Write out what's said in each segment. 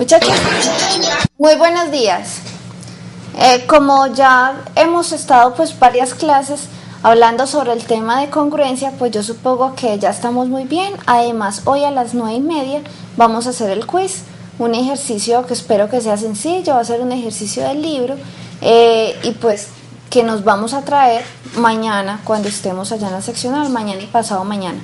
Muchachos, muy buenos días. Como ya hemos estado pues varias clases hablando sobre el tema de congruencia, pues yo supongo que ya estamos muy bien. Además, hoy a las 9:30 vamos a hacer el quiz, un ejercicio que espero que sea sencillo, va a ser un ejercicio del libro y pues que nos vamos a traer mañana cuando estemos allá en la seccional, mañana y pasado mañana.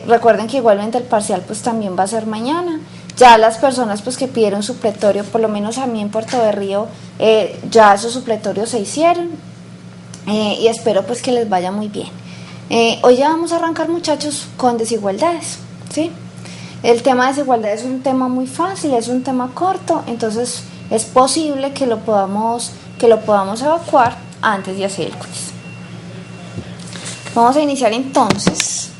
Recuerden que igualmente el parcial pues también va a ser mañana. Ya las personas pues que pidieron supletorio, por lo menos a mí en Puerto de Río, ya esos supletorios se hicieron y espero pues que les vaya muy bien. Hoy ya vamos a arrancar, muchachos, con desigualdades, ¿sí? El tema de desigualdad es un tema muy fácil, es un tema corto, entonces es posible que lo podamos evacuar antes de hacer el quiz. Vamos a iniciar entonces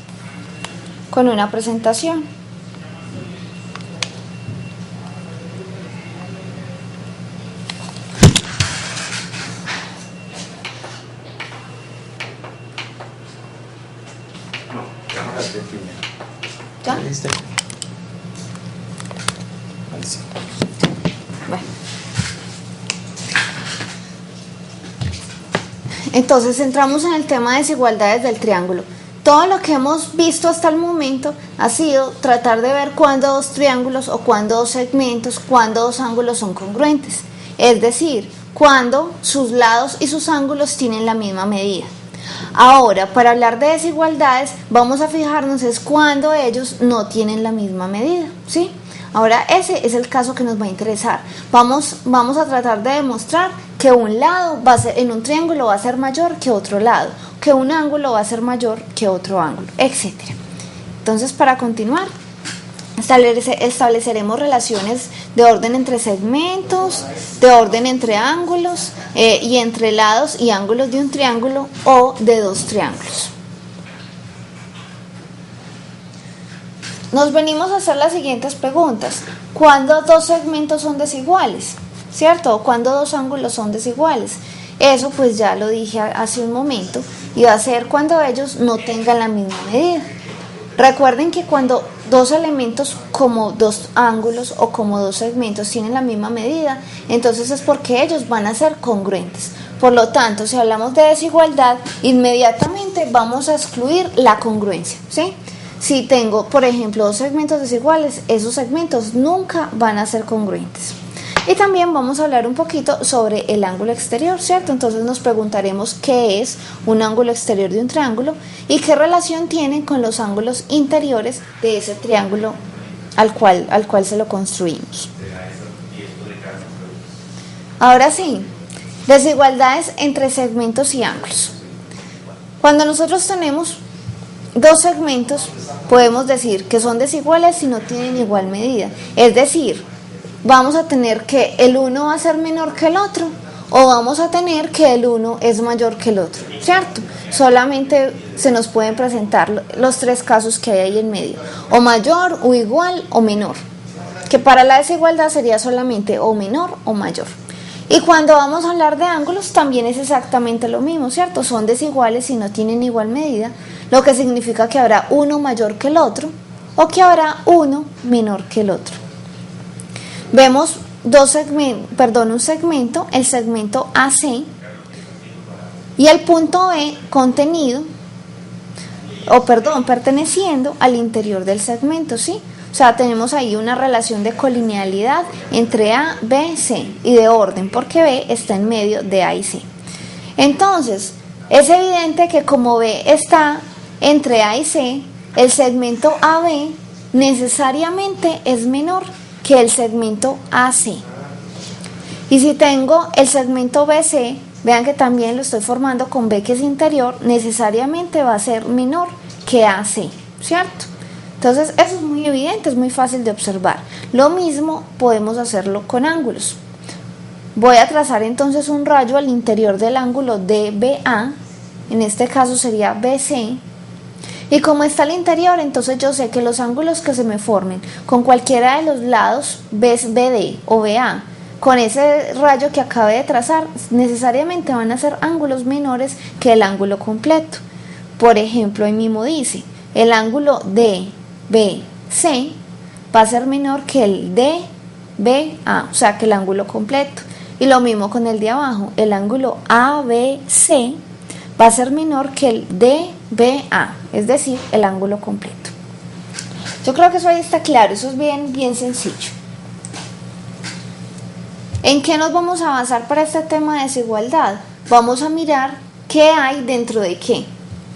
con una presentación. ¿Ya? ¿Listo? Bueno. Entonces entramos en el tema de desigualdades del triángulo. Todo lo que hemos visto hasta el momento ha sido tratar de ver cuándo dos triángulos o cuándo dos segmentos, cuándo dos ángulos son congruentes. Es decir, cuándo sus lados y sus ángulos tienen la misma medida. Ahora, para hablar de desigualdades, vamos a fijarnos es cuando ellos no tienen la misma medida, ¿sí? Ahora, ese es el caso que nos va a interesar. Vamos a tratar de demostrar que un lado va a ser, en un triángulo va a ser mayor que otro lado, que un ángulo va a ser mayor que otro ángulo, etc. Entonces, para continuar, estableceremos relaciones de orden entre segmentos, de orden entre ángulos y entre lados y ángulos de un triángulo o de dos triángulos. Nos venimos a hacer las siguientes preguntas. ¿Cuándo dos segmentos son desiguales? ¿Cierto? ¿O cuándo dos ángulos son desiguales? Eso pues ya lo dije hace un momento y va a ser cuando ellos no tengan la misma medida. Recuerden que cuando dos elementos como dos ángulos o como dos segmentos tienen la misma medida, entonces es porque ellos van a ser congruentes. Por lo tanto, si hablamos de desigualdad, inmediatamente vamos a excluir la congruencia, ¿sí? Si tengo, por ejemplo, dos segmentos desiguales, esos segmentos nunca van a ser congruentes. Y también vamos a hablar un poquito sobre el ángulo exterior, ¿cierto? Entonces nos preguntaremos qué es un ángulo exterior de un triángulo y qué relación tiene con los ángulos interiores de ese triángulo al cual se lo construimos. Ahora sí, desigualdades entre segmentos y ángulos. Cuando nosotros tenemos dos segmentos, podemos decir que son desiguales si no tienen igual medida. Es decir, vamos a tener que el uno va a ser menor que el otro o vamos a tener que el uno es mayor que el otro, ¿cierto? Solamente se nos pueden presentar los tres casos que hay ahí en medio, o mayor, o igual, o menor, que para la desigualdad sería solamente o menor o mayor. Y cuando vamos a hablar de ángulos también es exactamente lo mismo, ¿cierto? Son desiguales si no tienen igual medida, lo que significa que habrá uno mayor que el otro o que habrá uno menor que el otro. Vemos un segmento, el segmento AC y el punto B perteneciendo al interior del segmento, ¿sí? O sea, tenemos ahí una relación de colinealidad entre A, B, C y de orden, porque B está en medio de A y C. Entonces, es evidente que como B está entre A y C, el segmento AB necesariamente es menor que el segmento AC. Y si tengo el segmento BC, vean que también lo estoy formando con B que es interior, necesariamente va a ser menor que AC, ¿cierto? Entonces eso es muy evidente, es muy fácil de observar. Lo mismo podemos hacerlo con ángulos. Voy a trazar entonces un rayo al interior del ángulo DBA, en este caso sería BC. Y como está al interior, entonces yo sé que los ángulos que se me formen con cualquiera de los lados, BD o BA, con ese rayo que acabé de trazar, necesariamente van a ser ángulos menores que el ángulo completo. Por ejemplo, ahí mismo dice, el ángulo DBC va a ser menor que el DBA, o sea que el ángulo completo. Y lo mismo con el de abajo, el ángulo ABC va a ser menor que el DBA, es decir, el ángulo completo. Yo creo que eso ahí está claro, eso es bien sencillo. ¿En qué nos vamos a basar para este tema de desigualdad? Vamos a mirar qué hay dentro de qué.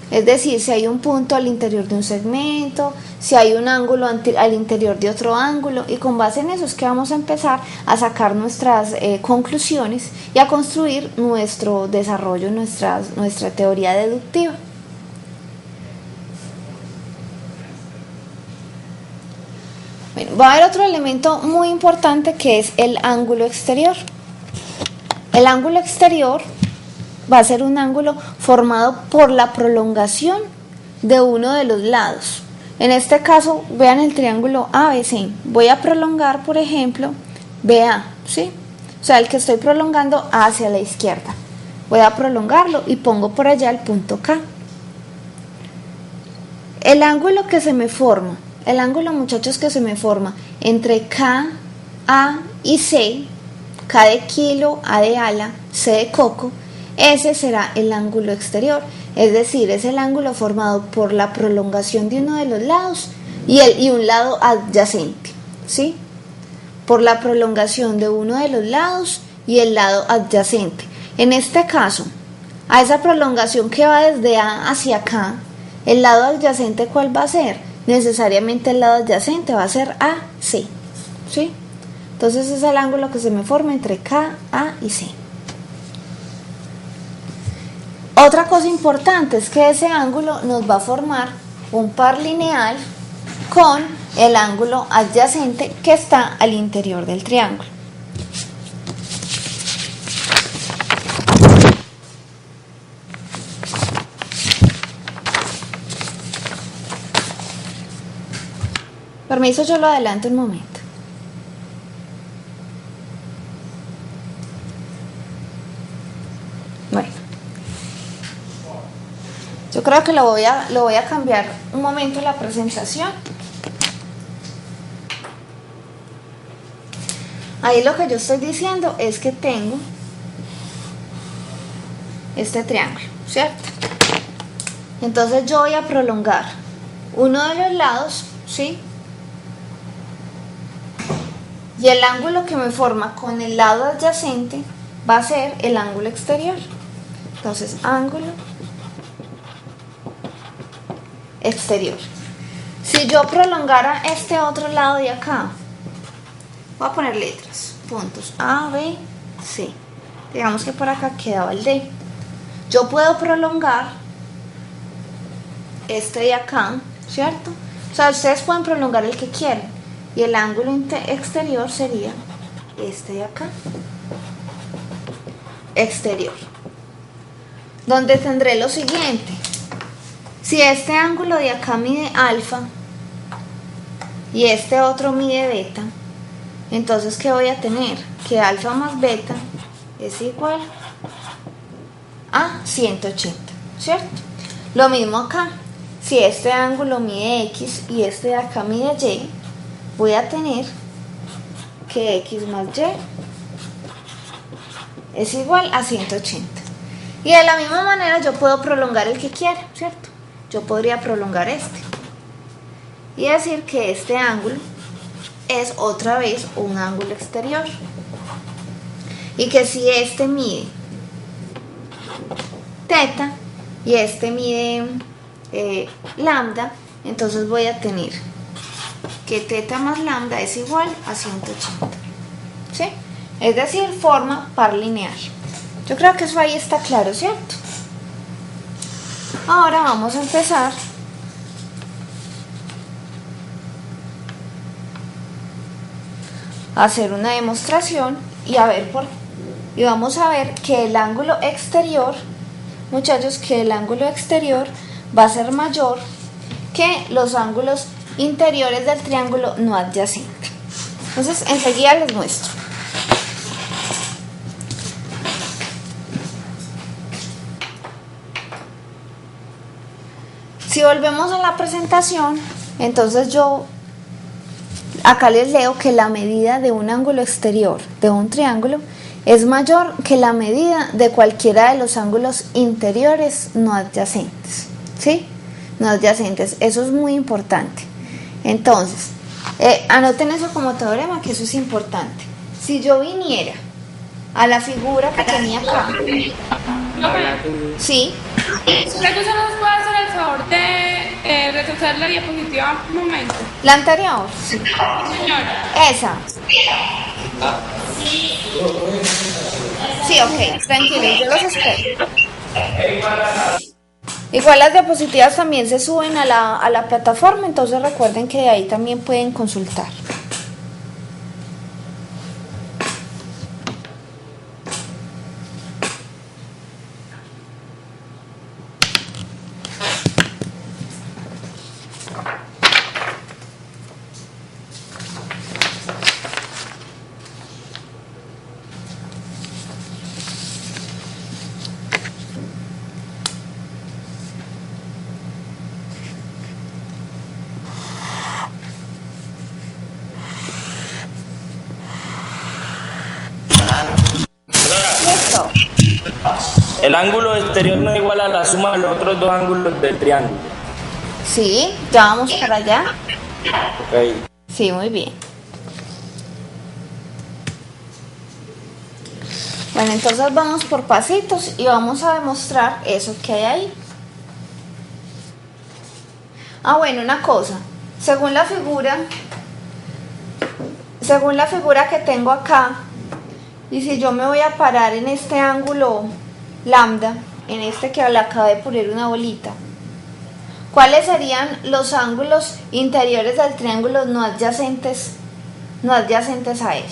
Es decir, si hay un punto al interior de un segmento, si hay un ángulo al interior de otro ángulo, y con base en eso es que vamos a empezar a sacar nuestras conclusiones y a construir nuestro desarrollo, nuestra teoría deductiva. Bueno, va a haber otro elemento muy importante que es el ángulo exterior. El ángulo exterior va a ser un ángulo formado por la prolongación de uno de los lados. En este caso, vean el triángulo ABC. Voy a prolongar, por ejemplo, BA, ¿sí? O sea, el que estoy prolongando hacia la izquierda. Voy a prolongarlo y pongo por allá el punto K. El ángulo que se me forma, el ángulo, muchachos, que se me forma entre K, A y C, K de kilo, A de ala, C de coco, ese será el ángulo exterior, es decir, es el ángulo formado por la prolongación de uno de los lados y un lado adyacente, ¿sí? Por la prolongación de uno de los lados y el lado adyacente. En este caso, a esa prolongación que va desde A hacia acá, el lado adyacente, ¿cuál va a ser? Necesariamente el lado adyacente va a ser AC, ¿sí? Entonces es el ángulo que se me forma entre K, A y C. Otra cosa importante es que ese ángulo nos va a formar un par lineal con el ángulo adyacente que está al interior del triángulo. Permiso, yo lo adelanto un momento. Bueno, yo creo que lo voy a cambiar un momento la presentación. Ahí lo que yo estoy diciendo es que tengo este triángulo, ¿cierto? Entonces yo voy a prolongar uno de los lados, ¿sí? Y el ángulo que me forma con el lado adyacente va a ser el ángulo exterior. Entonces, ángulo exterior. Si yo prolongara este otro lado de acá, voy a poner letras, puntos A, B, C. Digamos que por acá quedaba el D. Yo puedo prolongar este de acá, ¿cierto? O sea, ustedes pueden prolongar el que quieran. Y el ángulo exterior sería este de acá. Exterior. Donde tendré lo siguiente. Si este ángulo de acá mide alfa y este otro mide beta, entonces ¿qué voy a tener? Que alfa más beta es igual a 180, ¿cierto? Lo mismo acá. Si este ángulo mide X y este de acá mide Y, voy a tener que X más Y es igual a 180. Y de la misma manera yo puedo prolongar el que quiera, ¿cierto? Yo podría prolongar este y decir que este ángulo es otra vez un ángulo exterior. Y que si este mide teta y este mide lambda, entonces voy a tener que teta más lambda es igual a 180, ¿sí? Es decir, forma par lineal. Yo creo que eso ahí está claro, ¿cierto? Ahora vamos a empezar a hacer una demostración y vamos a ver que el ángulo exterior, muchachos, que el ángulo exterior va a ser mayor que los ángulos interiores del triángulo no adyacente. Entonces enseguida les muestro. Si volvemos a la presentación, entonces yo acá les leo que la medida de un ángulo exterior de un triángulo es mayor que la medida de cualquiera de los ángulos interiores no adyacentes, ¿sí? No adyacentes, eso es muy importante. Entonces, anoten eso como teorema, que eso es importante. Si yo viniera a la figura que tenía acá, ¿sí? ¿Usted no nos puede hacer el favor de retroceder la diapositiva un momento? ¿La anterior? Sí. Señora. Esa. Sí, ok, tranquilos, yo los espero. Igual las diapositivas también se suben a la plataforma, entonces recuerden que de ahí también pueden consultar. Listo. El ángulo exterior no es igual a la suma de los otros dos ángulos del triángulo. Sí, ya vamos para allá. Okay. Sí, muy bien. Bueno, entonces vamos por pasitos y vamos a demostrar eso que hay ahí. Ah, bueno, una cosa. Según la figura que tengo acá, y si yo me voy a parar en este ángulo lambda, en este que le acabé de poner una bolita, ¿cuáles serían los ángulos interiores del triángulo no adyacentes a él?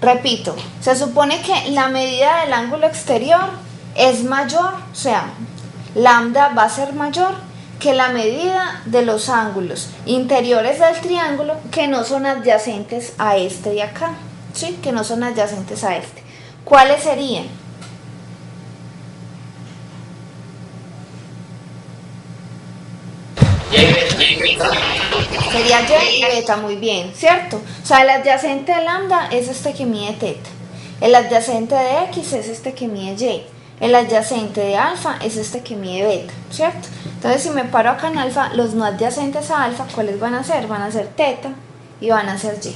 Repito, se supone que la medida del ángulo exterior es mayor, o sea, lambda va a ser mayor que la medida de los ángulos interiores del triángulo que no son adyacentes a este de acá, ¿sí? Que no son adyacentes a este. ¿Cuáles serían? Sería y y beta, muy bien, ¿cierto? O sea, el adyacente de lambda es este que mide teta, el adyacente de x es este que mide y, el adyacente de alfa es este que mide beta, ¿cierto? Entonces, si me paro acá en alfa, los no adyacentes a alfa, ¿cuáles van a ser? Van a ser teta y van a ser y.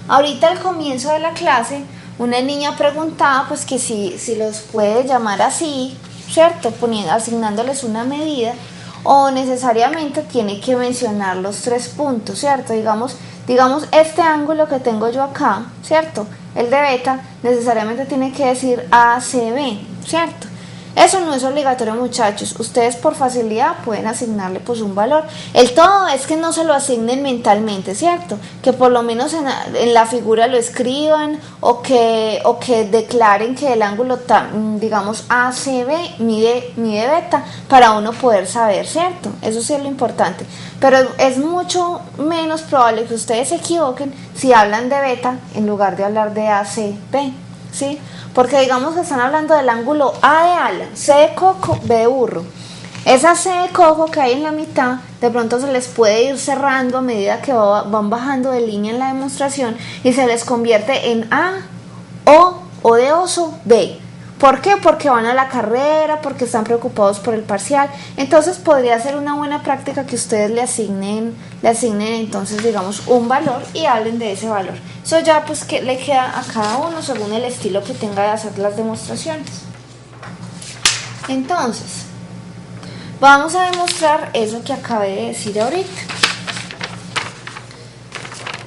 Ahorita al comienzo de la clase, una niña preguntaba pues que si los puede llamar así, ¿cierto? Asignándoles una medida, o necesariamente tiene que mencionar los 3 puntos, ¿cierto? Digamos este ángulo que tengo yo acá, ¿cierto? El de beta necesariamente tiene que decir ACB, ¿cierto? Eso no es obligatorio, muchachos. Ustedes por facilidad pueden asignarle pues un valor. El todo es que no se lo asignen mentalmente, ¿cierto? Que por lo menos en la figura lo escriban o que declaren que el ángulo, digamos, ACB mide beta para uno poder saber, ¿cierto? Eso sí es lo importante. Pero es mucho menos probable que ustedes se equivoquen si hablan de beta en lugar de hablar de ACB, ¿sí? Porque digamos que están hablando del ángulo A de ala, C de coco, B de burro. Esa C de coco que hay en la mitad, de pronto se les puede ir cerrando a medida que van bajando de línea en la demostración y se les convierte en A, O de oso, B. ¿Por qué? Porque van a la carrera, porque están preocupados por el parcial. Entonces podría ser una buena práctica que ustedes le asignen entonces digamos un valor y hablen de ese valor. Eso ya pues que le queda a cada uno según el estilo que tenga de hacer las demostraciones. Entonces, vamos a demostrar eso que acabé de decir ahorita.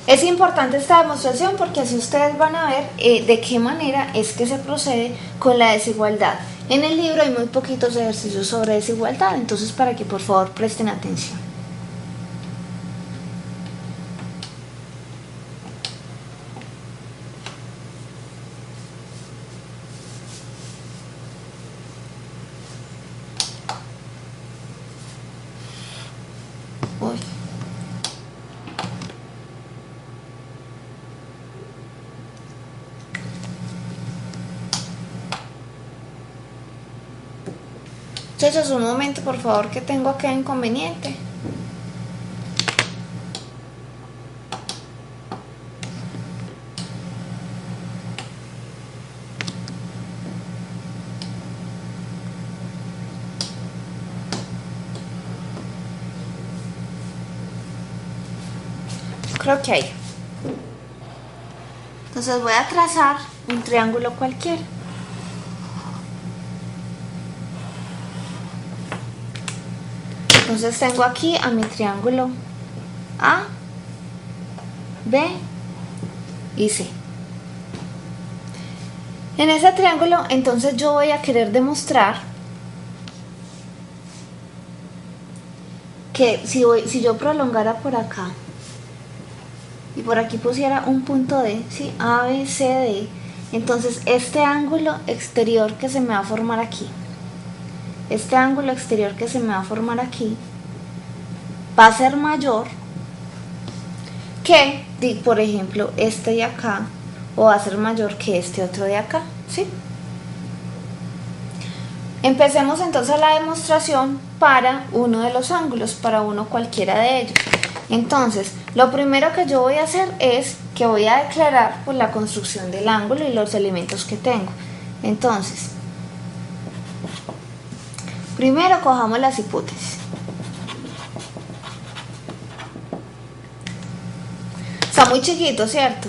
Es importante esta demostración porque así ustedes van a ver de qué manera es que se procede con la desigualdad. En el libro hay muy poquitos ejercicios sobre desigualdad, entonces para que por favor presten atención. Uy. Muchachos, un momento por favor que tengo acá inconveniente. creo que ahí. Entonces voy a trazar un triángulo cualquiera. Entonces tengo aquí a mi triángulo A, B y C. En ese triángulo entonces yo voy a querer demostrar que si yo prolongara por acá y por aquí pusiera un punto D, ¿sí? A, B, C, D, entonces este ángulo exterior que se me va a formar aquí, este ángulo exterior que se me va a formar aquí va a ser mayor que, por ejemplo, este de acá, o va a ser mayor que este otro de acá, ¿sí? Empecemos entonces la demostración para uno de los ángulos, para uno cualquiera de ellos. Entonces, lo primero que yo voy a hacer es que voy a declarar pues, la construcción del ángulo y los elementos que tengo. Entonces, primero cojamos las hipótesis. Está muy chiquito, ¿cierto?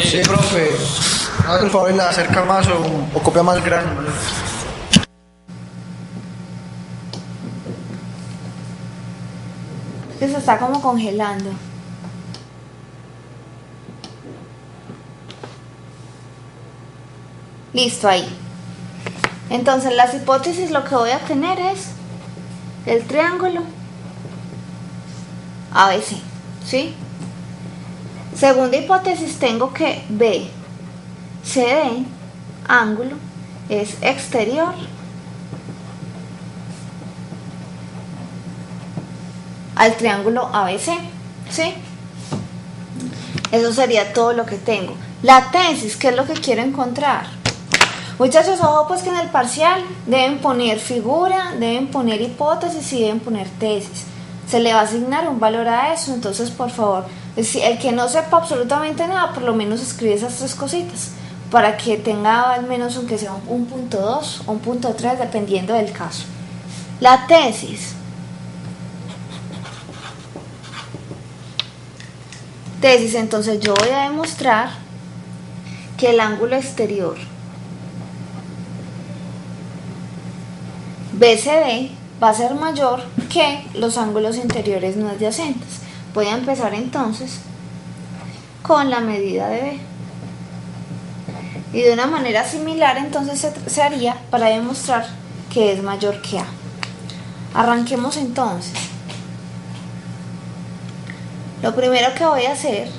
Sí, profe. Haz el favor y la acerca más o copia más grande. Que se está como congelando. Listo, ahí. Entonces las hipótesis lo que voy a tener es el triángulo ABC, ¿sí? Segunda hipótesis tengo que BCD, ángulo, es exterior al triángulo ABC, ¿sí? Eso sería todo lo que tengo. La tesis, ¿qué es lo que quiero encontrar? Muchachos, ojo pues que en el parcial deben poner figura, deben poner hipótesis y deben poner tesis. Se le va a asignar un valor a eso, entonces por favor, si el que no sepa absolutamente nada, por lo menos escribe esas tres cositas para que tenga al menos aunque sea un punto 2 o un punto 3 dependiendo del caso. La tesis. Entonces yo voy a demostrar que el ángulo exterior BCD va a ser mayor que los ángulos interiores no adyacentes. Voy a empezar entonces con la medida de B. Y de una manera similar entonces se haría para demostrar que es mayor que A. Arranquemos entonces. Lo primero que voy a hacer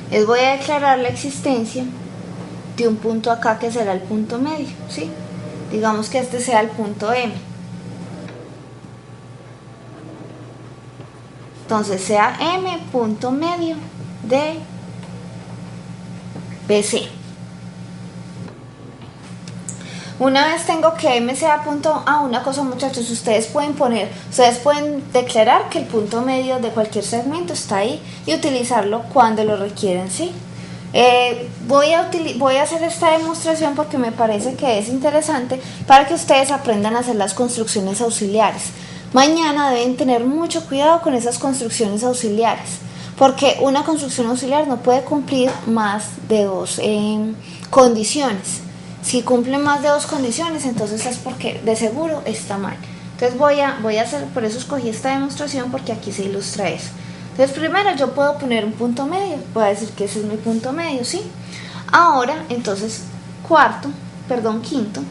es voy a declarar la existencia de un punto acá que será el punto medio, ¿sí? Digamos que este sea el punto M. Entonces sea M punto medio de BC. Una vez tengo que M sea punto A, una cosa muchachos, ustedes pueden declarar que el punto medio de cualquier segmento está ahí y utilizarlo cuando lo requieren, ¿sí? Voy a hacer esta demostración porque me parece que es interesante para que ustedes aprendan a hacer las construcciones auxiliares. Mañana deben tener mucho cuidado con esas construcciones auxiliares, porque una construcción auxiliar no puede cumplir más de dos condiciones. Si cumple más de dos condiciones, entonces es porque de seguro está mal. Entonces voy a hacer, por eso escogí esta demostración, porque aquí se ilustra eso. Entonces primero yo puedo poner un punto medio, voy a decir que ese es mi punto medio, ¿sí? Ahora, entonces, quinto,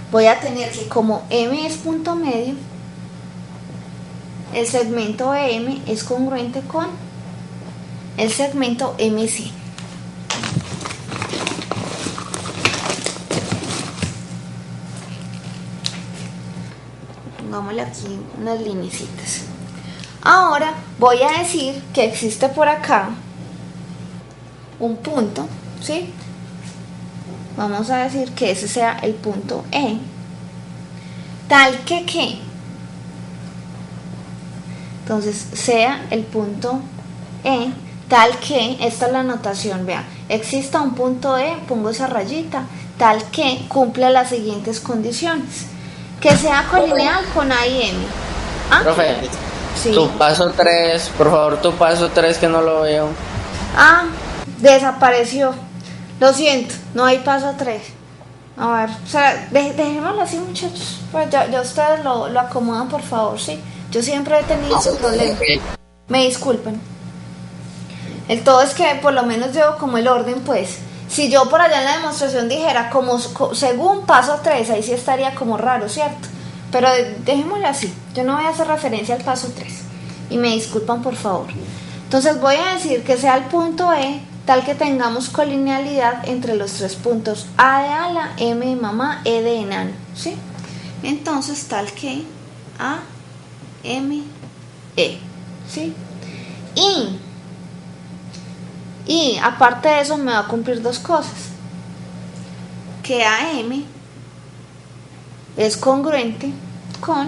voy a tener que como M es punto medio, el segmento M es congruente con el segmento MC. Pongámosle aquí unas lineecitas. Ahora voy a decir que existe por acá un punto, ¿sí? Vamos a decir que ese sea el punto E, tal que entonces sea el punto E, tal que, esta es la notación, vean, exista un punto E, pongo esa rayita, tal que cumpla las siguientes condiciones: que sea colineal con A y M, ¿Ah? Profe, Sí. tu paso 3, por favor, tu paso 3 que no lo veo. Ah, desapareció. Lo siento, no hay paso 3. A ver, o sea, dejémoslo así, muchachos. Pues ya ustedes lo acomodan, por favor, sí. Yo siempre he tenido ese problema. Me disculpen. El todo es que por lo menos llevo como el orden, pues. Si yo por allá en la demostración dijera según paso 3, ahí sí estaría como raro, ¿cierto? Pero dejémoslo así. Yo no voy a hacer referencia al paso 3. Y me disculpan, por favor. Entonces voy a decir que sea el punto E, tal que tengamos colinealidad entre los tres puntos A de ala, M de mamá, E de enano, ¿sí? Entonces tal que A, M, E, ¿sí? Y aparte de eso me va a cumplir dos cosas. Que AM es congruente con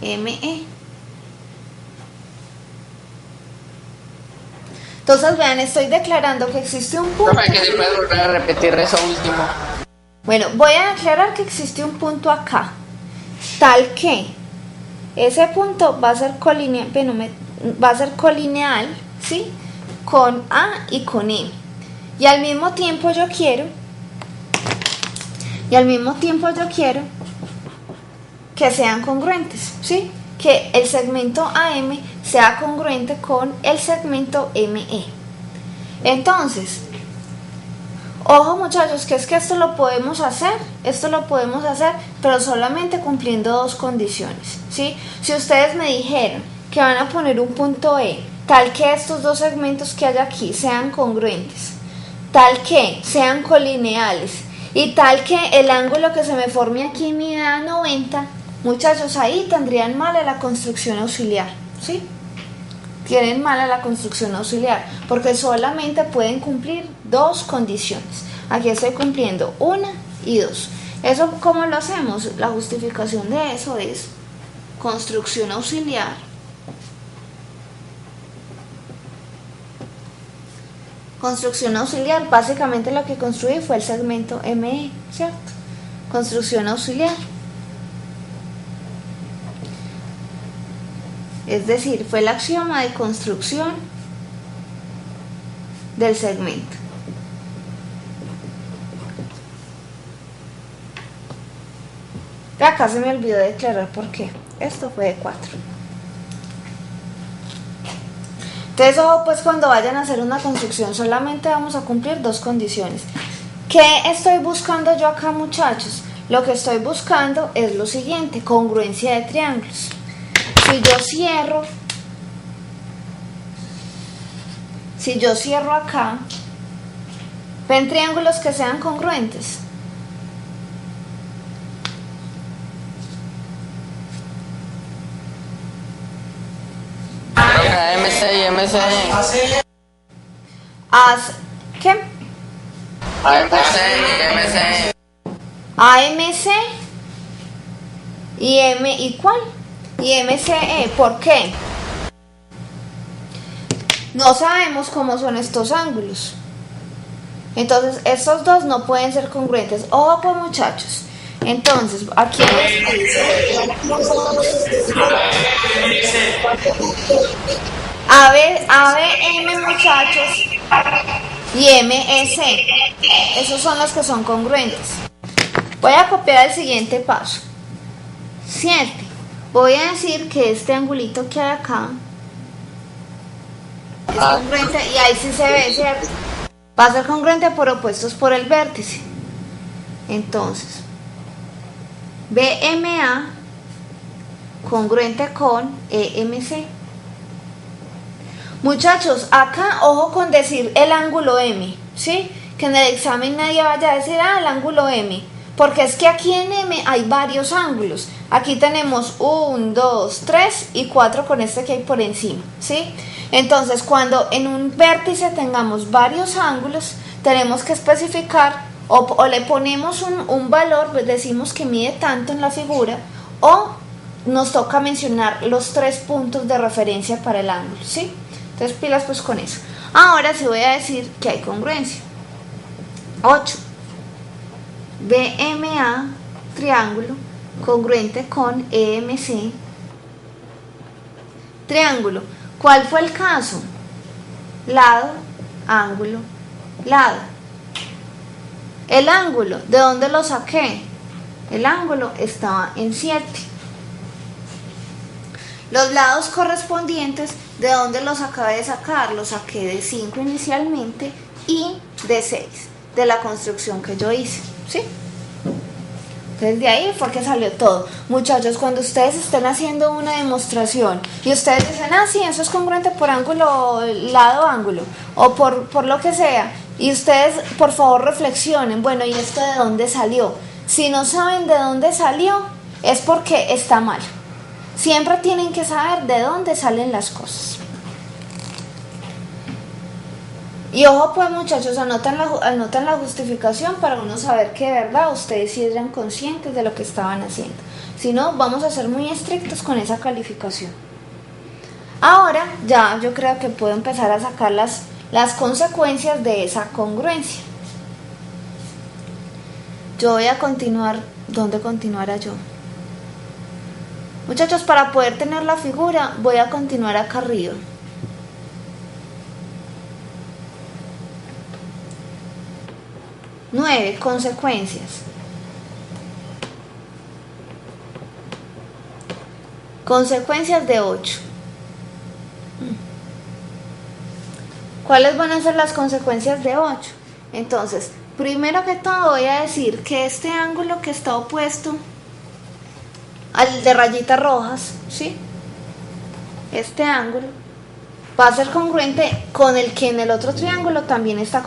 ME. Entonces vean, estoy declarando que existe un punto. Profe, que se puede volver a repetir eso último. Bueno, voy a declarar que existe un punto acá, tal que ese punto va a ser colineal, ¿sí? Con A y con M. Y al mismo tiempo yo quiero que sean congruentes, ¿sí? Que el segmento AM sea congruente con el segmento ME. Entonces, ojo muchachos, que es que esto lo podemos hacer, pero solamente cumpliendo dos condiciones, ¿sí? Si ustedes me dijeron que van a poner un punto E, tal que estos dos segmentos que hay aquí sean congruentes, tal que sean colineales y tal que el ángulo que se me forme aquí mida 90, muchachos, ahí tendrían mala la construcción auxiliar, ¿sí? Tienen mala la construcción auxiliar porque solamente pueden cumplir dos condiciones. Aquí estoy cumpliendo una y dos. ¿Eso cómo lo hacemos? La justificación de eso es construcción auxiliar básicamente lo que construí fue el segmento ME, ¿cierto? Construcción auxiliar. Es decir, fue el axioma de construcción del segmento. Acá se me olvidó declarar por qué. Esto fue de 4. Entonces, ojo, pues cuando vayan a hacer una construcción solamente vamos a cumplir dos condiciones. ¿Qué estoy buscando yo acá, muchachos? Lo que estoy buscando es lo siguiente, congruencia de triángulos. Si yo cierro acá, ¿ven triángulos que sean congruentes? MC y MC. ¿Qué? AMC y MC. AMC y M, ¿y cuál? Y MCE, ¿por qué? No sabemos cómo son estos ángulos. Entonces, estos dos no pueden ser congruentes. Ojo, pues, muchachos. Entonces, aquí ABM, muchachos, y MS. Esos son los que son congruentes. Voy a copiar el siguiente paso. 7. Voy a decir que este angulito que hay acá es congruente, y ahí sí se ve, ¿cierto? Va a ser congruente por opuestos por el vértice. Entonces, BMA congruente con EMC. Muchachos, acá ojo con decir el ángulo M, ¿sí? Que en el examen nadie vaya a decir, el ángulo M, porque es que aquí en M hay varios ángulos. Aquí tenemos 1, 2, 3 y 4 con este que hay por encima, ¿sí? Entonces, cuando en un vértice tengamos varios ángulos, tenemos que especificar o le ponemos un valor, pues decimos que mide tanto en la figura, o nos toca mencionar los 3 puntos de referencia para el ángulo, ¿sí? Entonces, pilas pues con eso. Ahora sí voy a decir que hay congruencia. 8. BMA, triángulo, congruente con EMC. Triángulo. ¿Cuál fue el caso? Lado, ángulo, lado. El ángulo, ¿de dónde lo saqué? El ángulo estaba en 7. Los lados correspondientes, ¿de dónde los acabé de sacar? Los saqué de 5 inicialmente y de 6, de la construcción que yo hice, ¿sí? Entonces de ahí fue que salió todo. Muchachos, cuando ustedes estén haciendo una demostración y ustedes dicen, ah, sí, eso es congruente por ángulo, lado, ángulo, o por lo que sea, y ustedes por favor reflexionen, bueno, ¿y esto de dónde salió? Si no saben de dónde salió, es porque está mal. Siempre tienen que saber de dónde salen las cosas. Y ojo pues muchachos, anotan la justificación para uno saber que de verdad ustedes sí eran conscientes de lo que estaban haciendo. Si no, vamos a ser muy estrictos con esa calificación. Ahora ya yo creo que puedo empezar a sacar las consecuencias de esa congruencia. Yo voy a continuar, ¿dónde continuara yo? Muchachos, para poder tener la figura voy a continuar acá arriba. Nueve, consecuencias. Consecuencias de 8. ¿Cuáles van a ser las consecuencias de 8? Entonces, primero que todo voy a decir que este ángulo que está opuesto al de rayitas rojas, ¿sí? Este ángulo va a ser congruente con el que en el otro triángulo también está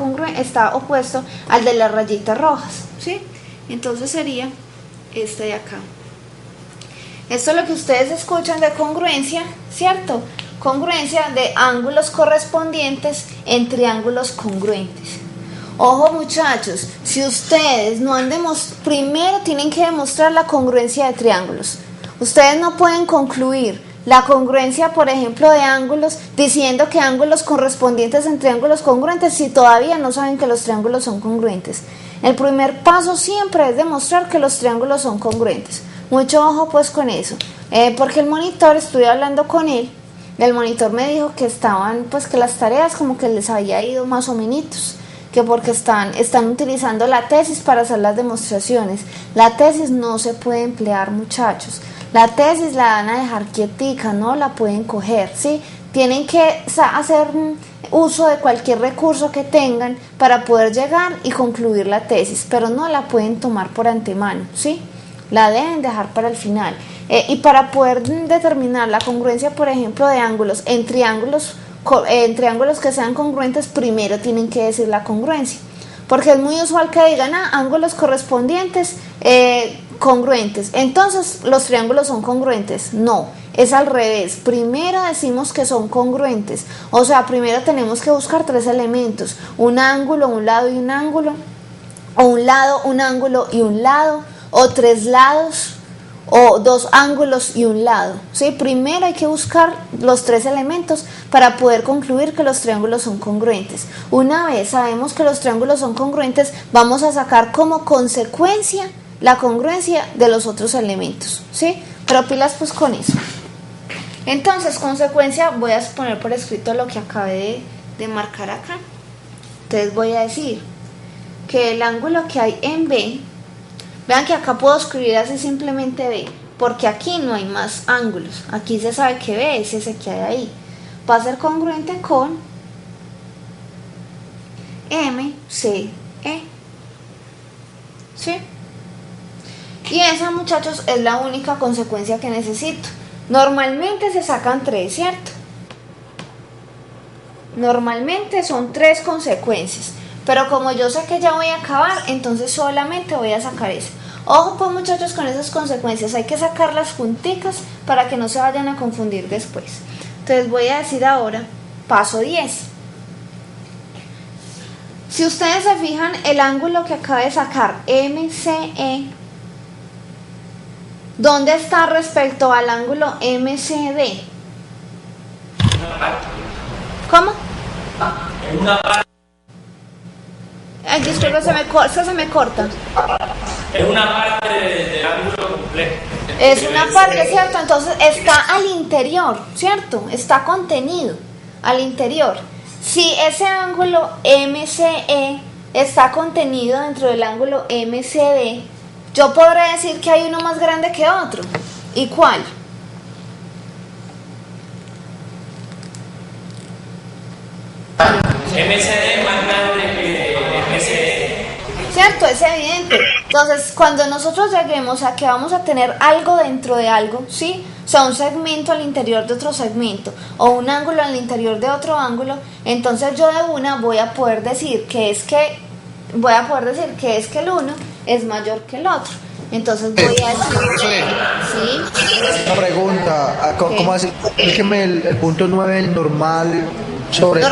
opuesto al de las rayitas rojas, ¿sí? Entonces sería este de acá. Esto es lo que ustedes escuchan de congruencia, ¿cierto? Congruencia de ángulos correspondientes en triángulos congruentes. Ojo muchachos, si ustedes no han demostrado, primero tienen que demostrar la congruencia de triángulos. Ustedes no pueden concluir la congruencia, por ejemplo, de ángulos diciendo que ángulos correspondientes en triángulos congruentes si todavía no saben que los triángulos son congruentes. El primer paso siempre es demostrar que los triángulos son congruentes. Mucho ojo pues con eso, porque el monitor, estuve hablando con él, el monitor me dijo que estaban, pues que las tareas como que les había ido más o menos, que porque están utilizando la tesis para hacer las demostraciones. La tesis no se puede emplear, muchachos. La tesis la van a dejar quietica, no la pueden coger, ¿sí? Tienen que hacer uso de cualquier recurso que tengan para poder llegar y concluir la tesis, pero no la pueden tomar por antemano, ¿sí? La deben dejar para el final. Y para poder determinar la congruencia, por ejemplo, de ángulos en triángulos que sean congruentes, primero tienen que decir la congruencia, porque es muy usual que digan ángulos correspondientes congruentes, entonces los triángulos son congruentes. No, es al revés, primero decimos que son congruentes, o sea, primero tenemos que buscar 3 elementos, un ángulo, un lado y un ángulo, o un lado, un ángulo y un lado, o 3 lados, o 2 ángulos y un lado, ¿sí? Primero hay que buscar los 3 elementos para poder concluir que los triángulos son congruentes. Una vez sabemos que los triángulos son congruentes, vamos a sacar como consecuencia la congruencia de los otros elementos, ¿sí? Pero pilas pues con eso. Entonces, consecuencia, voy a poner por escrito lo que acabé de marcar acá. Entonces voy a decir que el ángulo que hay en B, vean que acá puedo escribir así simplemente B, porque aquí no hay más ángulos. Aquí se sabe que B es ese que hay ahí. Va a ser congruente con MCE. ¿Sí? Y esa, muchachos, es la única consecuencia que necesito. Normalmente se sacan 3, ¿cierto? Normalmente son 3 consecuencias. Pero como yo sé que ya voy a acabar, entonces solamente voy a sacar esa. Ojo pues muchachos con esas consecuencias, hay que sacarlas junticas para que no se vayan a confundir después. Entonces voy a decir ahora, paso 10. Si ustedes se fijan, el ángulo que acabo de sacar, MCE, ¿dónde está respecto al ángulo MCD? ¿Cómo? En una parte. Ay, disculpe, se me corta. Es una parte del ángulo completo. Es una parte, ¿cierto? Entonces está al interior, ¿cierto? Está contenido al interior. Si ese ángulo MCE está contenido dentro del ángulo MCD, yo podré decir que hay uno más grande que otro. ¿Y cuál? MCD más grande que MCD. ¿Cierto? Es evidente. Entonces, cuando nosotros lleguemos a que vamos a tener algo dentro de algo, ¿sí? O sea, un segmento al interior de otro segmento o un ángulo al interior de otro ángulo, entonces yo de una voy a poder decir que es que el uno es mayor que el otro. Entonces voy a decir, ¿sí? Una pregunta, ¿Qué? ¿cómo así? Explíqueme el punto 9, el normal sobre...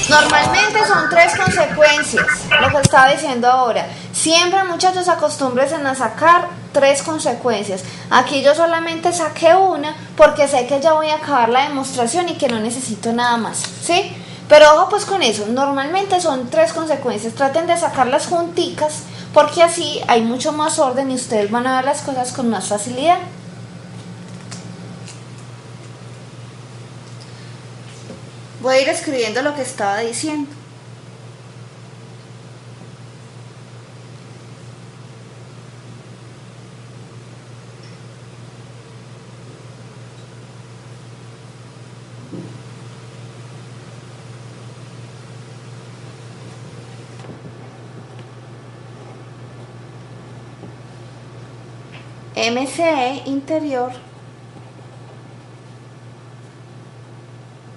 Normalmente son 3 consecuencias, lo que estaba diciendo ahora. Siempre, muchachos, acostúmbrense a sacar 3 consecuencias. Aquí yo solamente saqué una porque sé que ya voy a acabar la demostración y que no necesito nada más, ¿sí? Pero ojo pues con eso, normalmente son 3 consecuencias. Traten de sacarlas junticas porque así hay mucho más orden y ustedes van a ver las cosas con más facilidad. Voy a ir escribiendo lo que estaba diciendo. MCE interior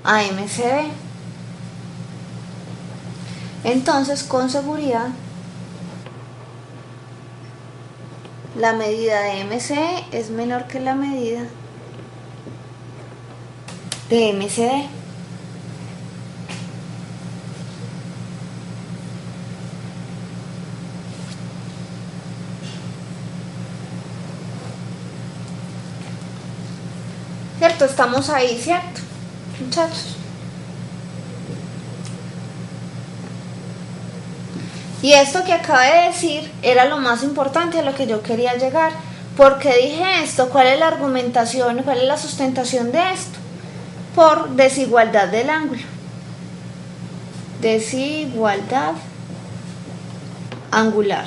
a MCD. Entonces, con seguridad, la medida de MCE es menor que la medida de MCD. ¿Cierto? Estamos ahí, ¿cierto, muchachos? Y esto que acabé de decir era lo más importante a lo que yo quería llegar. ¿Por qué dije esto? ¿Cuál es la argumentación? ¿Cuál es la sustentación de esto? Por desigualdad del ángulo. Desigualdad angular.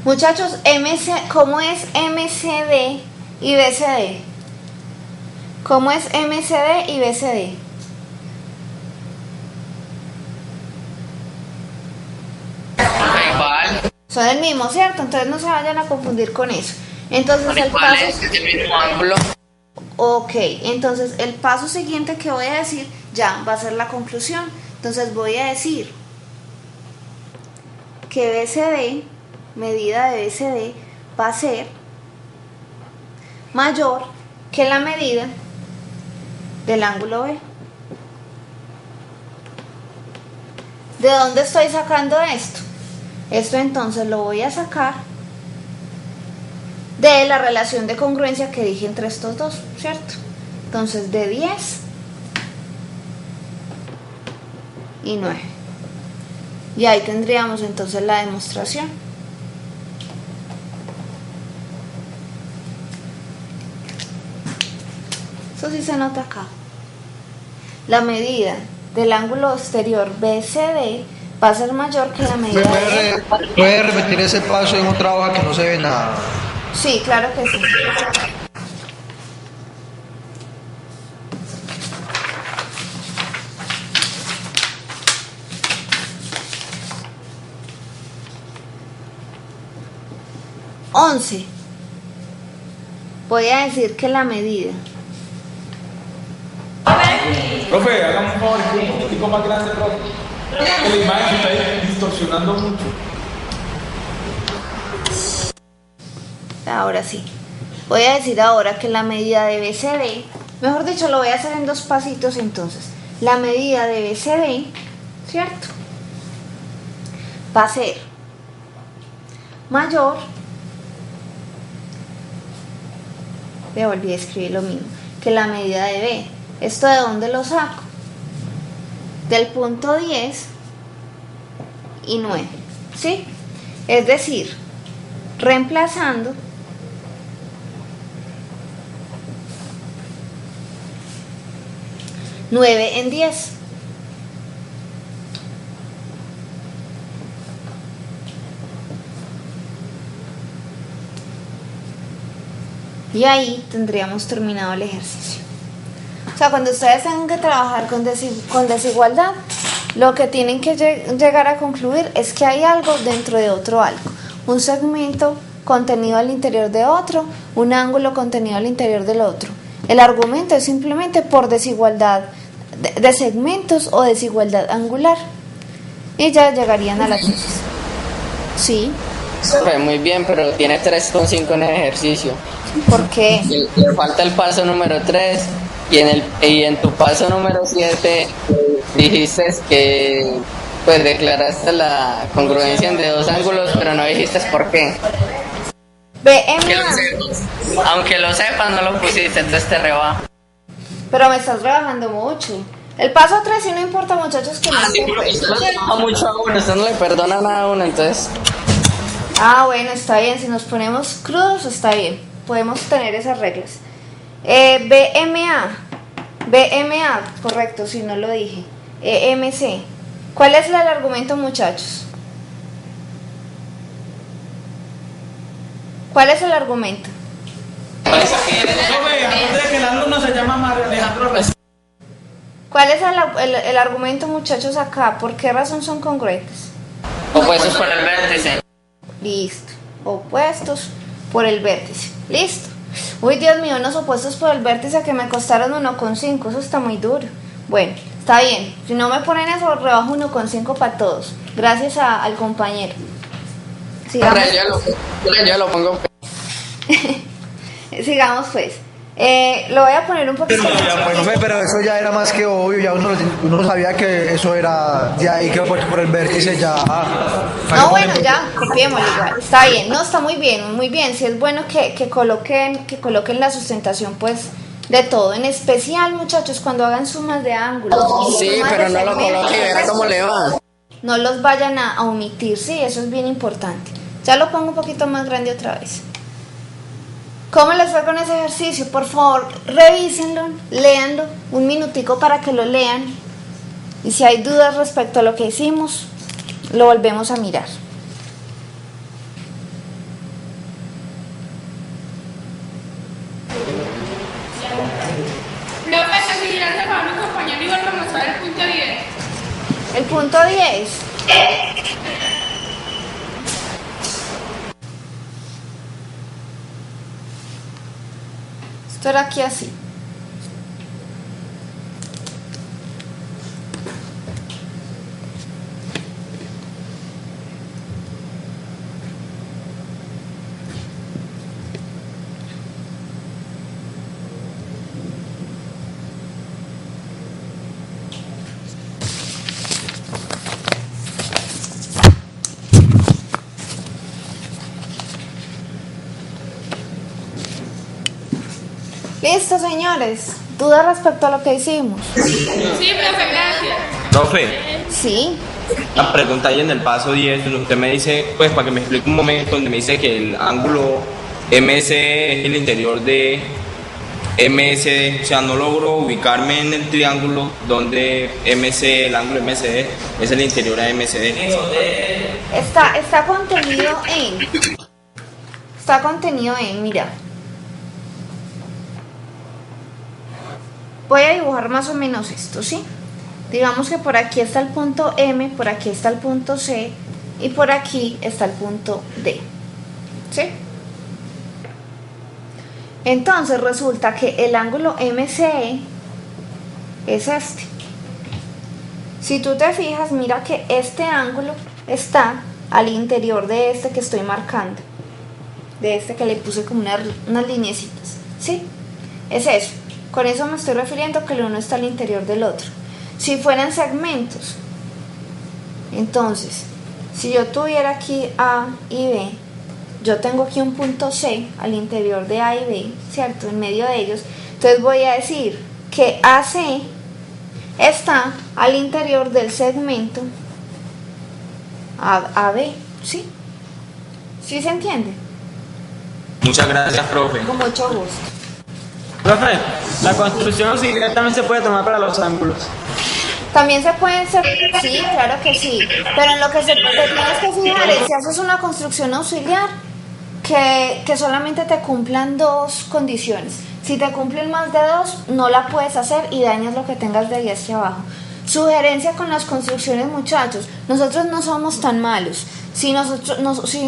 Muchachos, ¿cómo es MCD y BCD? ¿Cómo es MCD y BCD? Son el mismo, ¿cierto? Entonces no se vayan a confundir con eso. Entonces el paso... Es el mismo ángulo. Ok, entonces el paso siguiente que voy a decir ya va a ser la conclusión. Entonces voy a decir que BCD, medida de BCD, va a ser mayor que la medida del ángulo B. ¿De dónde estoy sacando esto? Esto entonces lo voy a sacar de la relación de congruencia que dije entre estos dos, ¿cierto? Entonces de 10 y 9. Y ahí tendríamos entonces la demostración. Eso sí se nota acá. La medida del ángulo exterior BCD va a ser mayor que la medida de... ¿Puede repetir ese paso en otra hoja que no se ve nada? Sí, claro que sí. Voy a decir que la medida Profe, hágame un favor, un poquitico más grande, profe. Que la imagen se está ahí distorsionando mucho. ahora sí. Voy a decir ahora que la medida de BCD, mejor dicho, lo voy a hacer en 2 pasitos entonces. La medida de BCD, ¿cierto? Va a ser mayor Le volví a escribir lo mismo, que la medida de B. ¿Esto de dónde lo saco? Del punto 10 y 9, ¿sí? Es decir, reemplazando, nueve en 10. Y ahí tendríamos terminado el ejercicio. O sea, cuando ustedes tengan que trabajar con desigualdad, lo que tienen que llegar a concluir es que hay algo dentro de otro algo. Un segmento contenido al interior de otro, un ángulo contenido al interior del otro. El argumento es simplemente por desigualdad de segmentos o desigualdad angular. Y ya llegarían a la tesis. ¿Sí? Muy bien, pero tiene 3,5 en el ejercicio. ¿Por qué? Le falta el paso número 3 y en tu paso número 7 dijiste que pues declaraste la congruencia entre dos ángulos, pero no dijiste por qué. Aunque lo sepas, no lo pusiste, entonces te rebajo. Pero me estás rebajando mucho. El paso 3 sí no importa, muchachos, que no No mucho a uno, usted no le perdona nada a uno, entonces. Ah, bueno, está bien. Si nos ponemos crudos, está bien. Podemos tener esas reglas. BMA, correcto, si no lo dije. EMC. ¿Cuál es el argumento, muchachos? ¿Cuál es el argumento? Que el alumno se llama Mario Alejandro Reyes. ¿Cuál es el argumento, muchachos, acá? ¿Por qué razón son congruentes? Opuestos por el vértice. Listo. Opuestos por el vértice. Listo. Uy, Dios mío, unos opuestos por el vértice que me costaron 1,5. Eso está muy duro. Bueno, está bien. Si no me ponen eso, rebajo 1,5 para todos. Gracias al compañero. Sigamos. Yo lo pongo. Sigamos pues. Lo voy a poner un poquito más. Profe, pero eso ya era más que obvio, ya uno sabía que eso era de ahí, que por el vértice ya. No, bueno, ya, copiémoslo igual. Está bien, no, está muy bien, muy bien. Sí es bueno que coloquen la sustentación, pues, de todo. En especial, muchachos, cuando hagan sumas de ángulos. Sí, pero no lo coloquen y verá cómo le va. No los vayan a omitir, sí, eso es bien importante. Ya lo pongo un poquito más grande otra vez. ¿Cómo les fue con ese ejercicio? Por favor, revísenlo, léanlo, un minutico para que lo lean. Y si hay dudas respecto a lo que hicimos, lo volvemos a mirar. Profe, seguirán de favor mi compañero y volvemos a ver el punto 10. El punto 10. Esto era aquí así. Listo, señores. ¿Dudas respecto a lo que hicimos? Sí, profe, gracias. Profe, Sí. la pregunta ahí en el paso 10, donde usted me dice, pues para que me explique un momento, donde me dice que el ángulo MC es el interior de MSD, o sea, no logro ubicarme en el triángulo donde MC, el ángulo MCD es el interior a MCD. Está contenido en, mira. Voy a dibujar más o menos esto, ¿sí? Digamos que por aquí está el punto M, por aquí está el punto C y por aquí está el punto D, ¿sí? Entonces resulta que el ángulo MCE es este. Si tú te fijas, mira que este ángulo está al interior de este que estoy marcando, de este que le puse como unas lineecitas, ¿sí? Es eso. Con eso me estoy refiriendo que el uno está al interior del otro. Si fueran segmentos, entonces, si yo tuviera aquí A y B, yo tengo aquí un punto C al interior de A y B, ¿cierto? En medio de ellos. Entonces voy a decir que AC está al interior del segmento AB, ¿sí? ¿Sí se entiende? Muchas gracias, profe. Con mucho gusto. Profe, la construcción auxiliar también se puede tomar para los ángulos. También se pueden ser, sí, claro que sí, pero en lo que te tienes que fijar es si haces una construcción auxiliar que solamente te cumplan dos condiciones. Si te cumplen más de dos, no la puedes hacer y dañas lo que tengas de ahí hacia abajo. Sugerencia con las construcciones, muchachos, nosotros no somos tan malos. Si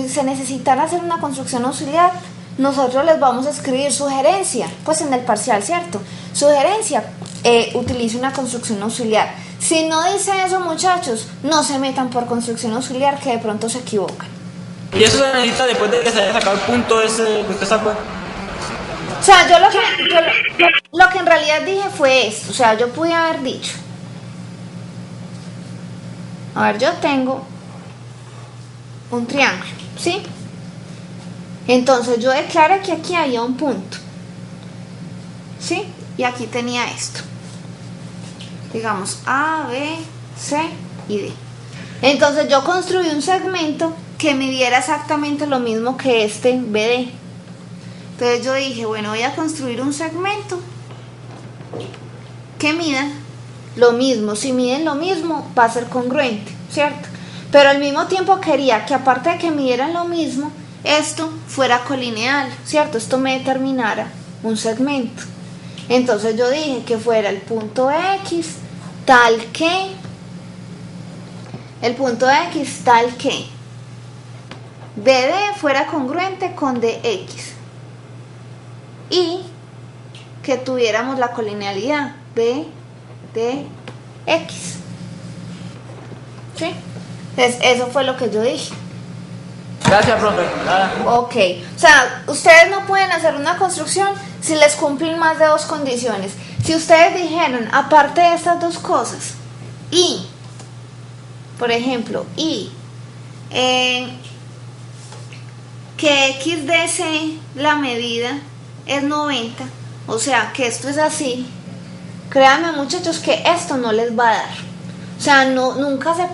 se necesitara hacer una construcción auxiliar, nosotros les vamos a escribir sugerencia, pues en el parcial, ¿cierto? Sugerencia, utilice una construcción auxiliar. Si no dice eso, muchachos, no se metan por construcción auxiliar, que de pronto se equivocan. Y eso se necesita después de que se haya sacado el punto ese que usted sacó. O sea, yo lo que en realidad dije fue esto. O sea, yo pude haber dicho, a ver, yo tengo un triángulo, ¿sí? Entonces yo declaré que aquí había un punto, ¿sí? Y aquí tenía esto, digamos A, B, C y D. Entonces yo construí un segmento que midiera exactamente lo mismo que este BD. Entonces yo dije, bueno, voy a construir un segmento que mida lo mismo. Si miden lo mismo, va a ser congruente, ¿cierto? Pero al mismo tiempo quería que, aparte de que midieran lo mismo, esto fuera colineal, ¿cierto? Esto me determinara un segmento. Entonces yo dije que fuera el punto X tal que BD fuera congruente con DX y que tuviéramos la colinealidad BDX. ¿Sí? Entonces eso fue lo que yo dije. Gracias, profe. Ok, o sea, ustedes no pueden hacer una construcción si les cumplen más de dos condiciones. Si ustedes dijeron, aparte de estas dos cosas, y, por ejemplo, que XDC, la medida, es 90, o sea, que esto es así, créanme, muchachos, que esto no les va a dar. O sea, nunca se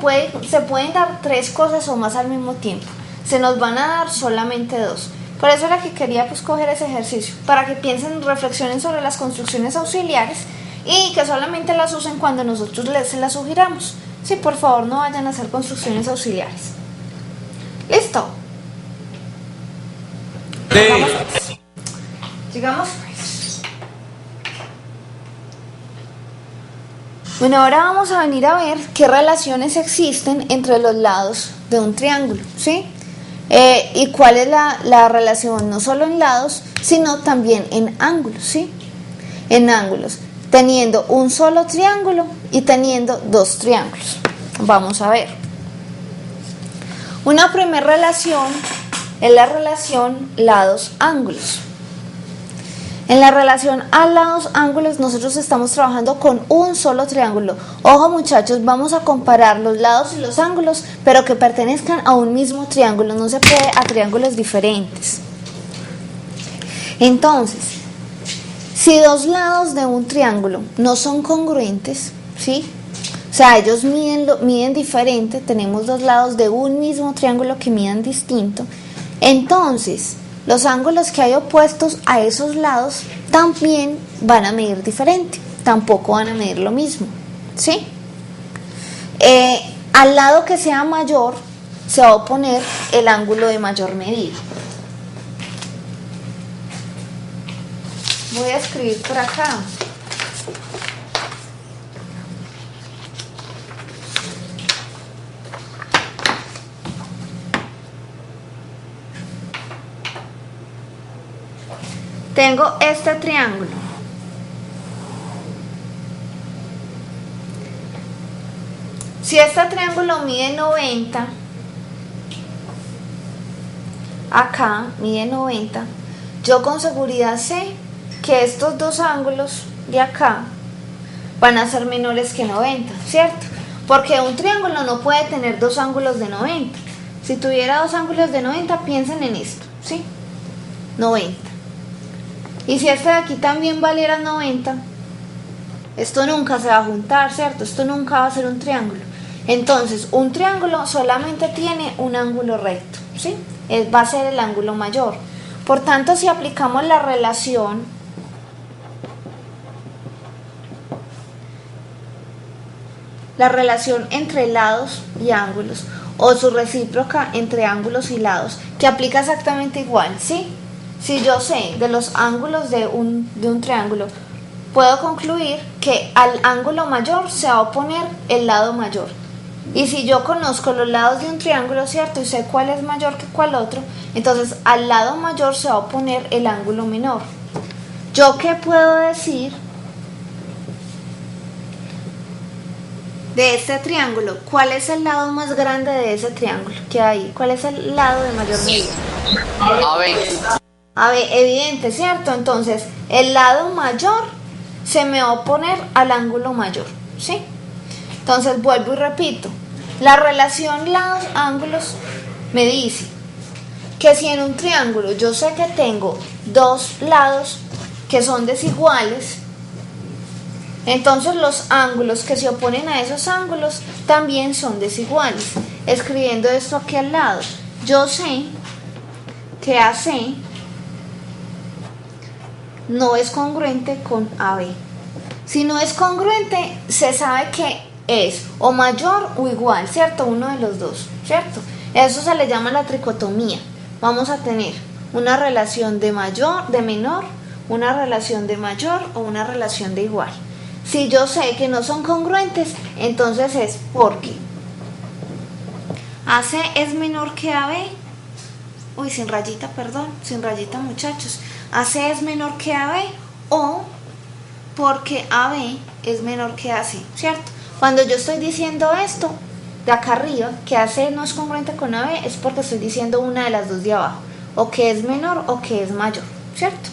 pueden dar tres cosas o más al mismo tiempo. Se nos van a dar solamente dos. Por eso era que quería pues coger ese ejercicio, para que piensen, reflexionen sobre las construcciones auxiliares y que solamente las usen cuando nosotros se las sugiramos. Sí, por favor, no vayan a hacer construcciones auxiliares. ¿Listo? Sí. Sigamos. Bueno, ahora vamos a venir a ver qué relaciones existen entre los lados de un triángulo, ¿sí? Y cuál es la relación, no solo en lados, sino también en ángulos, ¿sí? En ángulos, teniendo un solo triángulo y teniendo dos triángulos. Vamos a ver. Una primera relación es la relación lados-ángulos. En la relación a lados ángulos nosotros estamos trabajando con un solo triángulo. Ojo, muchachos, vamos a comparar los lados y los ángulos, pero que pertenezcan a un mismo triángulo, no se puede a triángulos diferentes. Entonces, si dos lados de un triángulo no son congruentes, ¿sí? O sea, ellos miden diferente, tenemos dos lados de un mismo triángulo que midan distinto, entonces los ángulos que hay opuestos a esos lados también van a medir diferente, tampoco van a medir lo mismo, ¿sí? Al lado que sea mayor se va a oponer el ángulo de mayor medida. Voy a escribir por acá. Tengo este triángulo. Si este triángulo mide 90, acá mide 90, yo con seguridad sé que estos dos ángulos de acá van a ser menores que 90, ¿cierto? Porque un triángulo no puede tener dos ángulos de 90. Si tuviera dos ángulos de 90, piensen en esto. ¿sí? 90. Y si este de aquí también valiera 90, esto nunca se va a juntar, ¿cierto? Esto nunca va a ser un triángulo. Entonces, un triángulo solamente tiene un ángulo recto, ¿sí? Va a ser el ángulo mayor. Por tanto, si aplicamos la relación entre lados y ángulos, o su recíproca entre ángulos y lados, que aplica exactamente igual, ¿sí? Si yo sé de los ángulos de un triángulo, puedo concluir que al ángulo mayor se va a oponer el lado mayor. Y si yo conozco los lados de un triángulo, ¿cierto? Y sé cuál es mayor que cuál otro, entonces al lado mayor se va a oponer el ángulo menor. ¿Yo qué puedo decir de este triángulo? ¿Cuál es el lado más grande de ese triángulo que hay? ¿Cuál es el lado de mayor medida? A ver, evidente, ¿cierto? Entonces, el lado mayor se me va a oponer al ángulo mayor, ¿sí? Entonces, vuelvo y repito. La relación lados-ángulos me dice que si en un triángulo yo sé que tengo dos lados que son desiguales, entonces los ángulos que se oponen a esos ángulos también son desiguales. Escribiendo esto aquí al lado, yo sé que AC no es congruente con AB. Si no es congruente, se sabe que es o mayor o igual, ¿cierto? Uno de los dos, ¿cierto? Eso se le llama la tricotomía. Vamos a tener una relación de menor, una relación de mayor o una relación de igual. Si yo sé que no son congruentes, entonces es porque AC es menor que AB. Uy, sin rayita, perdón, sin rayita, muchachos. AC es menor que AB o porque AB es menor que AC, ¿cierto? Cuando yo estoy diciendo esto de acá arriba, que AC no es congruente con AB, es porque estoy diciendo una de las dos de abajo, o que es menor o que es mayor, ¿cierto?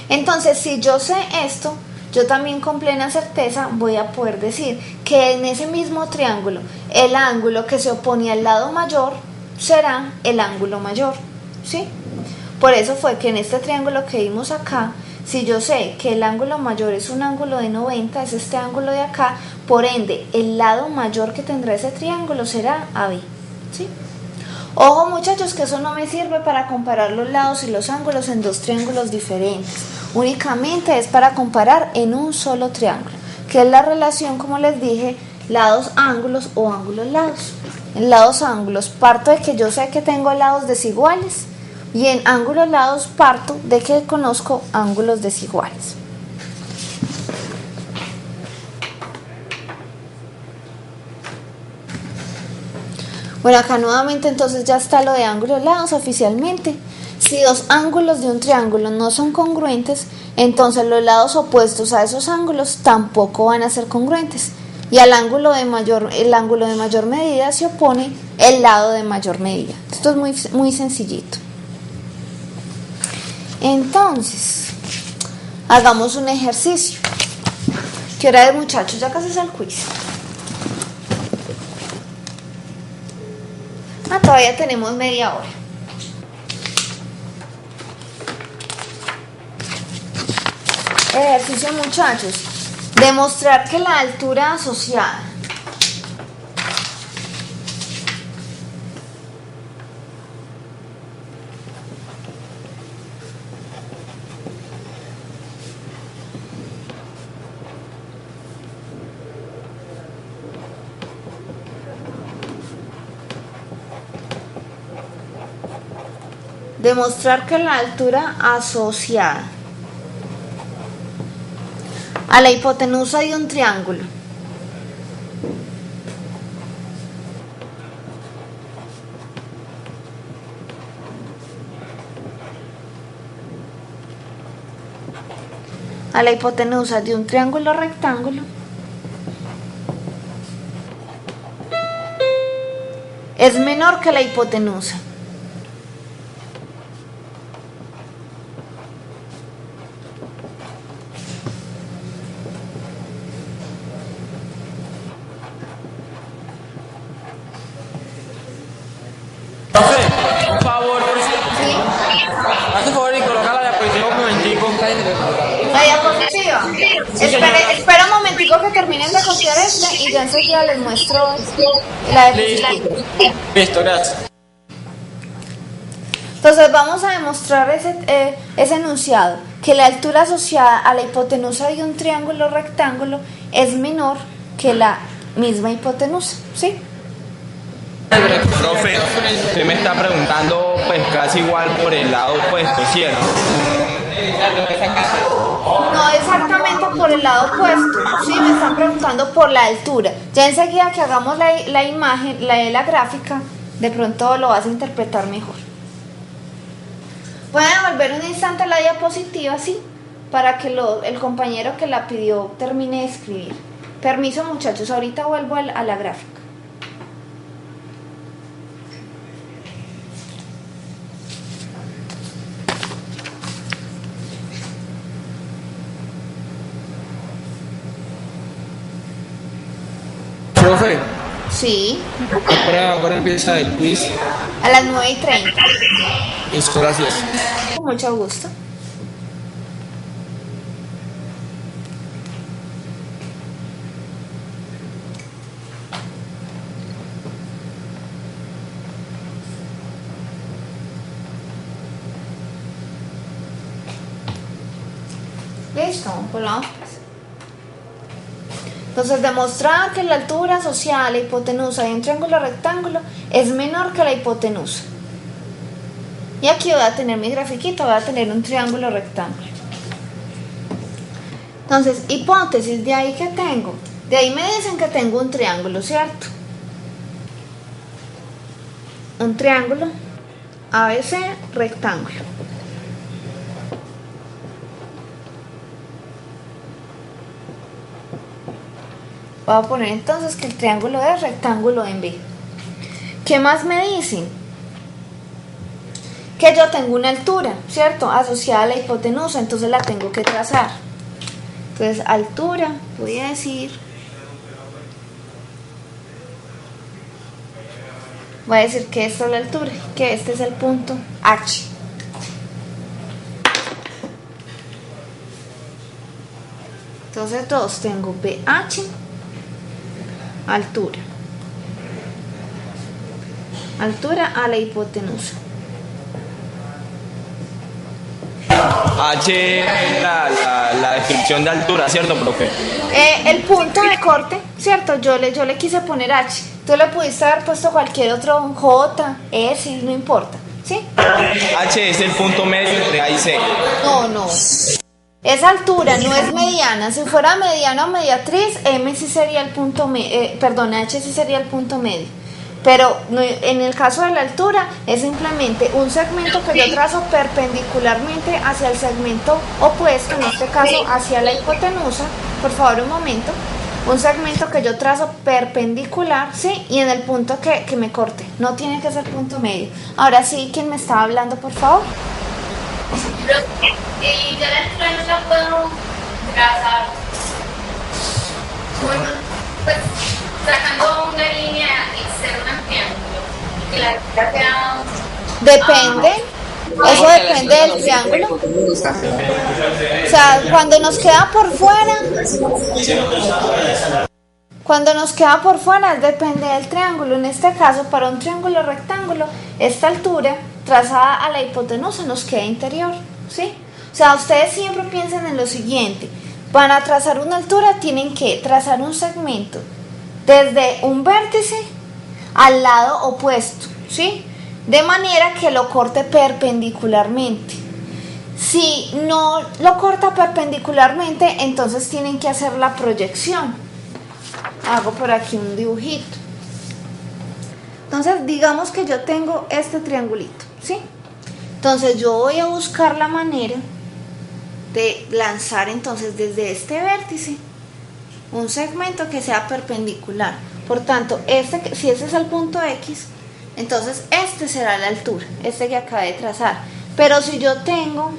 Entonces, si yo sé esto, yo también con plena certeza voy a poder decir que en ese mismo triángulo, el ángulo que se opone al lado mayor será el ángulo mayor, ¿sí? Por eso fue que en este triángulo que vimos acá, si yo sé que el ángulo mayor es un ángulo de 90, es este ángulo de acá, por ende, el lado mayor que tendrá ese triángulo será AB, ¿sí? Ojo, muchachos, que eso no me sirve para comparar los lados y los ángulos en dos triángulos diferentes. Únicamente es para comparar en un solo triángulo, que es la relación, como les dije, lados-ángulos o ángulos-lados. En lados-ángulos parto de que yo sé que tengo lados desiguales, y en ángulos-lados parto de que conozco ángulos desiguales. Bueno, acá nuevamente entonces ya está lo de ángulos-lados oficialmente. Si dos ángulos de un triángulo no son congruentes, entonces los lados opuestos a esos ángulos tampoco van a ser congruentes. Y al ángulo de mayor medida se opone el lado de mayor medida. Esto es muy sencillito. Entonces, hagamos un ejercicio. ¿Qué hora es, muchachos? Ya casi es el quiz. Todavía tenemos media hora. Ejercicio, muchachos. Demostrar que la altura asociada asociada a la hipotenusa de un triángulo rectángulo es menor que la hipotenusa Profe, por favor, presente. que terminen de copiar este y ya enseguida les muestro la diapositiva. Listo, gracias. Entonces vamos a demostrar ese enunciado, que la altura asociada a la hipotenusa de un triángulo rectángulo es menor que la misma hipotenusa, ¿sí? Profe, usted me está preguntando pues casi igual por el lado opuesto, ¿cierto? No exactamente por el lado opuesto, sí, me están preguntando por la altura. Ya enseguida que hagamos la imagen, la gráfica, de pronto lo vas a interpretar mejor. Voy a devolver un instante la diapositiva, sí, para que el compañero que la pidió termine de escribir. Permiso, muchachos, ahorita vuelvo a la gráfica. Profe, Sí, ahora empieza el quiz. a las 9:30. Listo, gracias. Con mucho gusto. Listo, volvamos pues. Entonces, demostrar que la altura asociada a la hipotenusa de un triángulo rectángulo es menor que la hipotenusa. Y aquí voy a tener mi grafiquito, voy a tener un triángulo rectángulo. Entonces, hipótesis, de ahí que tengo. De ahí me dicen que tengo un triángulo, ¿cierto? Un triángulo ABC rectángulo. Voy a poner entonces que el triángulo es rectángulo en B. ¿Qué más me dicen? Que yo tengo una altura, ¿cierto? Asociada a la hipotenusa, entonces la tengo que trazar. Entonces, altura, voy a decir... Voy a decir que esta es la altura, que este es el punto H. Entonces, todos tengo BH, altura. Altura a la hipotenusa. H es la descripción de altura, ¿cierto, profe? El punto de corte, ¿cierto? Yo le quise poner H. Tú le pudiste haber puesto cualquier otro, J, S, no importa, ¿sí? H es el punto medio entre A y C. No. Esa altura no es mediana. Si fuera mediana o mediatriz, M sí sería el punto H sí sería el punto medio. Pero en el caso de la altura es simplemente un segmento que yo trazo perpendicularmente hacia el segmento opuesto, en este caso hacia la hipotenusa. Por favor, un momento. Un segmento que yo trazo perpendicular, ¿sí? Y en el punto que me corte. No tiene que ser punto medio. Ahora sí, ¿quién me estaba hablando, por favor? Y yo la altura no la puedo trazar. Bueno, pues sacando una línea y ser un triángulo. Que la altura sea... Depende. Eso depende del triángulo. O sea, cuando nos queda por fuera, depende del triángulo. En este caso, para un triángulo rectángulo, esta altura trazada a la hipotenusa nos queda interior, ¿sí? O sea, ustedes siempre piensen en lo siguiente. Para trazar una altura tienen que trazar un segmento desde un vértice al lado opuesto, ¿sí? De manera que lo corte perpendicularmente. Si no lo corta perpendicularmente, entonces tienen que hacer la proyección. Hago por aquí un dibujito. Entonces, digamos que yo tengo este triangulito, ¿sí? Entonces, yo voy a buscar la manera de lanzar entonces desde este vértice un segmento que sea perpendicular. Por tanto, si ese es el punto X, entonces este será la altura, este que acabé de trazar. Pero si yo tengo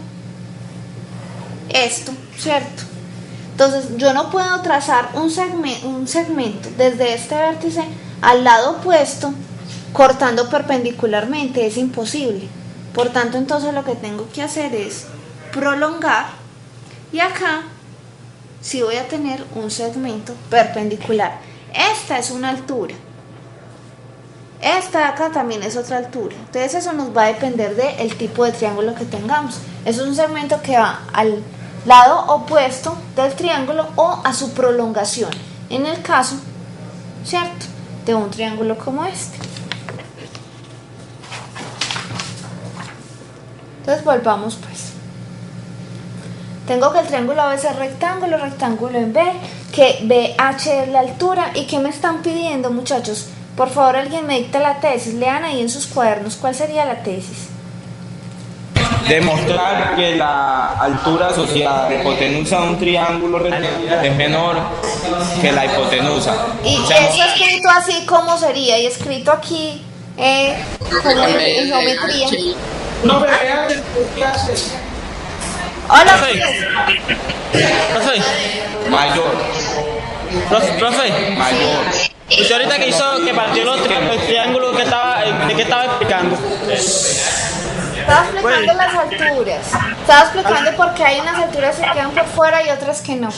esto, ¿cierto? Entonces yo no puedo trazar un segmento desde este vértice al lado opuesto cortando perpendicularmente, es imposible. Por tanto, entonces lo que tengo que hacer es prolongar y acá sí voy a tener un segmento perpendicular. Esta es una altura. Esta de acá también es otra altura. Entonces eso nos va a depender del tipo de triángulo que tengamos. Es un segmento que va al lado opuesto del triángulo o a su prolongación. En el caso, ¿cierto?, de un triángulo como este. Entonces volvamos pues. Tengo que el triángulo AB es rectángulo, rectángulo en B, que BH es la altura. ¿Y qué me están pidiendo, muchachos? Por favor, alguien me dicta la tesis. Lean ahí en sus cuadernos cuál sería la tesis. Demostrar que la altura asociada a la hipotenusa de un triángulo rectángulo es menor que la hipotenusa. Y O sea, eso escrito así, ¿cómo sería? Y escrito aquí, como en geometría. No me vean qué haces. Hola, Profe, mayor, profe, mayor. usted ahorita que hizo, que partió el triángulo que estaba, ¿de qué estaba explicando? estaba explicando las alturas. Estaba explicando por qué hay unas alturas que quedan por fuera y otras que no.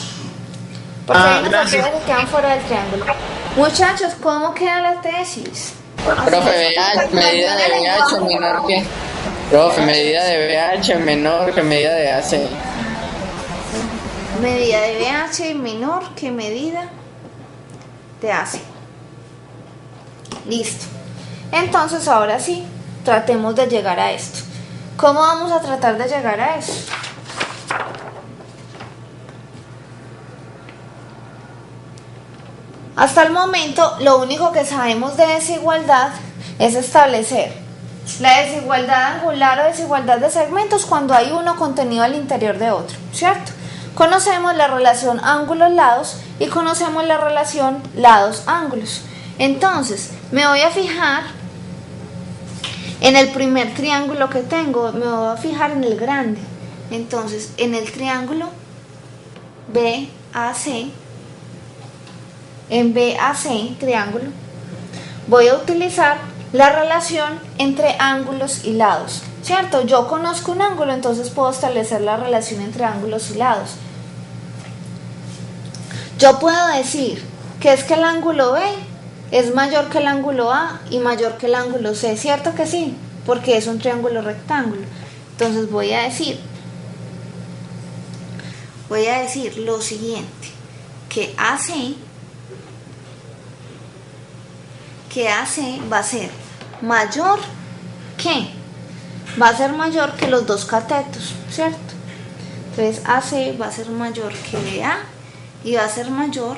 Porque hay unas gracias. alturas que quedan fuera del triángulo. Muchachos, ¿cómo queda la tesis? Profe, medida de BH menor que... Profe, medida de BH menor que medida de AC. Medida de BH menor que medida de AC. Listo. Entonces, ahora sí, tratemos de llegar a esto. ¿Cómo vamos a tratar de llegar a eso? Hasta el momento, lo único que sabemos de desigualdad es establecer la desigualdad angular o desigualdad de segmentos cuando hay uno contenido al interior de otro, ¿cierto? Conocemos la relación ángulos-lados y conocemos la relación lados-ángulos. Entonces, me voy a fijar en el primer triángulo que tengo, me voy a fijar en el grande. Entonces, en el triángulo BAC, en BAC, triángulo, voy a utilizar la relación entre ángulos y lados, ¿cierto? Yo conozco un ángulo, entonces puedo establecer la relación entre ángulos y lados. Yo puedo decir que es que el ángulo B es mayor que el ángulo A y mayor que el ángulo C, ¿cierto que sí? Porque es un triángulo rectángulo. Entonces voy a decir lo siguiente, que AC va a ser mayor que, va a ser mayor que los dos catetos, ¿cierto? Entonces AC va a ser mayor que BA y va a ser mayor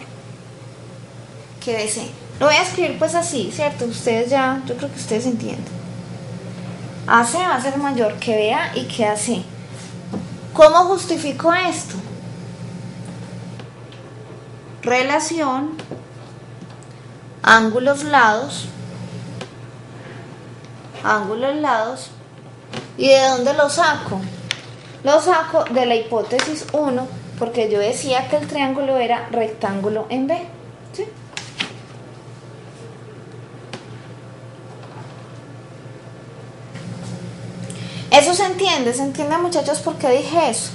que BC. Lo voy a escribir pues así, ¿cierto? Ustedes ya, yo creo que ustedes entienden. AC va a ser mayor que BA y que AC. ¿Cómo justifico esto? Relación ángulos lados. ¿Y de dónde lo saco? Lo saco de la hipótesis 1, porque yo decía que el triángulo era rectángulo en B, ¿sí? ¿Eso se entiende? ¿Se entiende, muchachos, por qué dije eso?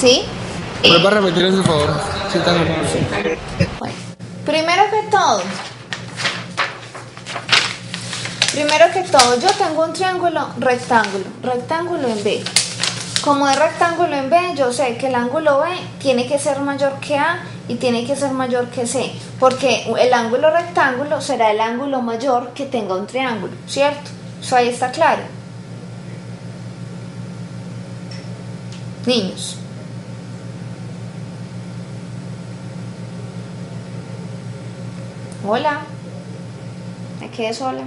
¿Sí? ¿Me va a repetir eso, por favor? Sí, está bien. Bueno, primero que todo, yo tengo un triángulo rectángulo en B. Como es rectángulo en B, yo sé que el ángulo B tiene que ser mayor que A y tiene que ser mayor que C, porque el ángulo rectángulo será el ángulo mayor que tenga un triángulo, ¿cierto? Eso ahí está claro. Niños. Hola. Me quedé sola.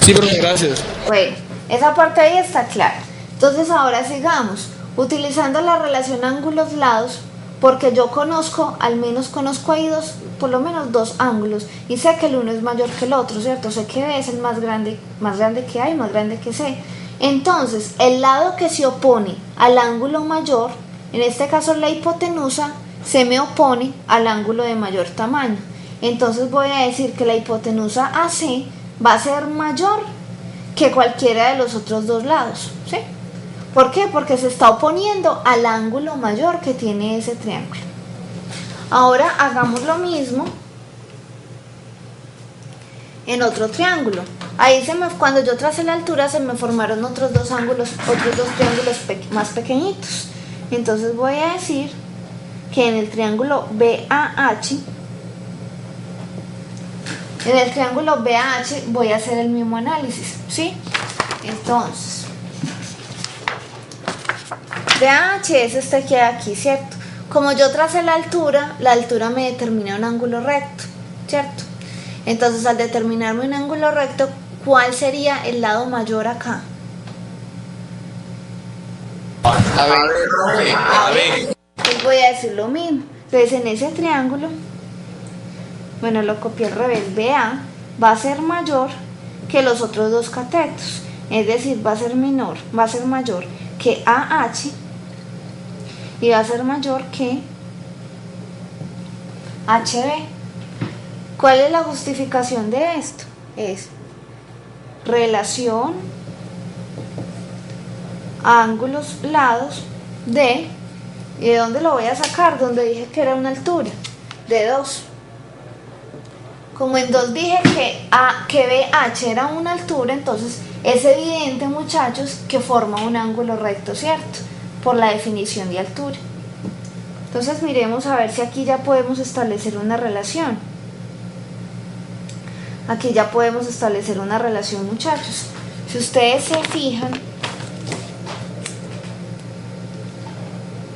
Sí, pero gracias. Bueno, esa parte ahí está clara. Entonces ahora sigamos utilizando la relación ángulos-lados, porque yo conozco, al menos conozco ahí por lo menos dos ángulos, y sé que el uno es mayor que el otro, ¿cierto? Sé que B es el más grande que A y más grande que C. Entonces, el lado que se opone al ángulo mayor, en este caso la hipotenusa, se me opone al ángulo de mayor tamaño. Entonces voy a decir que la hipotenusa AC va a ser mayor que cualquiera de los otros dos lados, ¿sí? ¿Por qué? Porque se está oponiendo al ángulo mayor que tiene ese triángulo. Ahora hagamos lo mismo en otro triángulo. Ahí cuando yo tracé la altura se me formaron otros dos triángulos más pequeñitos. Entonces voy a decir que en el triángulo BAH, voy a hacer el mismo análisis, ¿sí? Entonces, BAH es este que hay aquí, ¿cierto? Como yo tracé la altura me determina un ángulo recto, ¿cierto? Entonces, al determinarme un ángulo recto, ¿cuál sería el lado mayor acá? A ver. Pues voy a decir lo mismo. Entonces, en ese triángulo, bueno, lo copié al revés, BA va a ser mayor que los otros dos catetos, es decir, va a ser mayor que AH y va a ser mayor que HB. ¿Cuál es la justificación de esto? Es relación ángulos lados de, ¿y de dónde lo voy a sacar? Donde dije que era una altura de 2. Como en 2 dije que BH era una altura, entonces es evidente, muchachos, que forma un ángulo recto, ¿cierto? Por la definición de altura. Entonces miremos a ver si aquí ya podemos establecer una relación. Aquí ya podemos establecer una relación, muchachos. Si ustedes se fijan,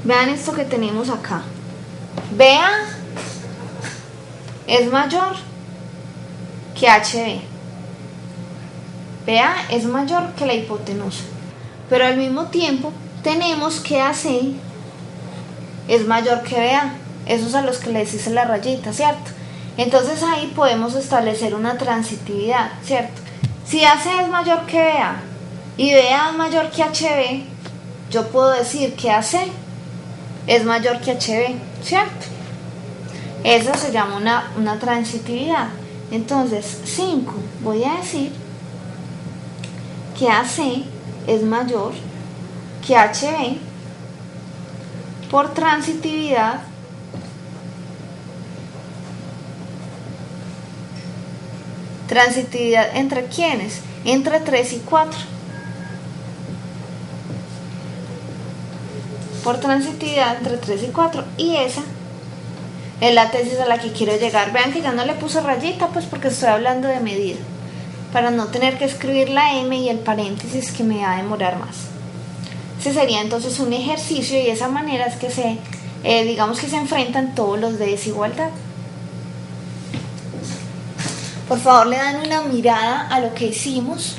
vean esto que tenemos acá. BA es mayor que HB. BA es mayor que la hipotenusa. Pero al mismo tiempo tenemos que AC es mayor que BA. Esos a los que les hice la rayita, ¿cierto? Entonces ahí podemos establecer una transitividad, ¿cierto? Si AC es mayor que BA y BA es mayor que HB, yo puedo decir que AC es mayor que HB, ¿cierto? Eso se llama una transitividad. Entonces, 5, voy a decir que AC es mayor que HB por transitividad ¿entre quiénes? Entre 3 y 4. Por transitividad entre 3 y 4. Y esa es la tesis a la que quiero llegar. Vean que ya no le puse rayita, pues porque estoy hablando de medida, para no tener que escribir la M y el paréntesis que me va a demorar más. Ese sería entonces un ejercicio, y de esa manera es que digamos que se enfrentan todos los de desigualdad. Por favor, le dan una mirada a lo que hicimos,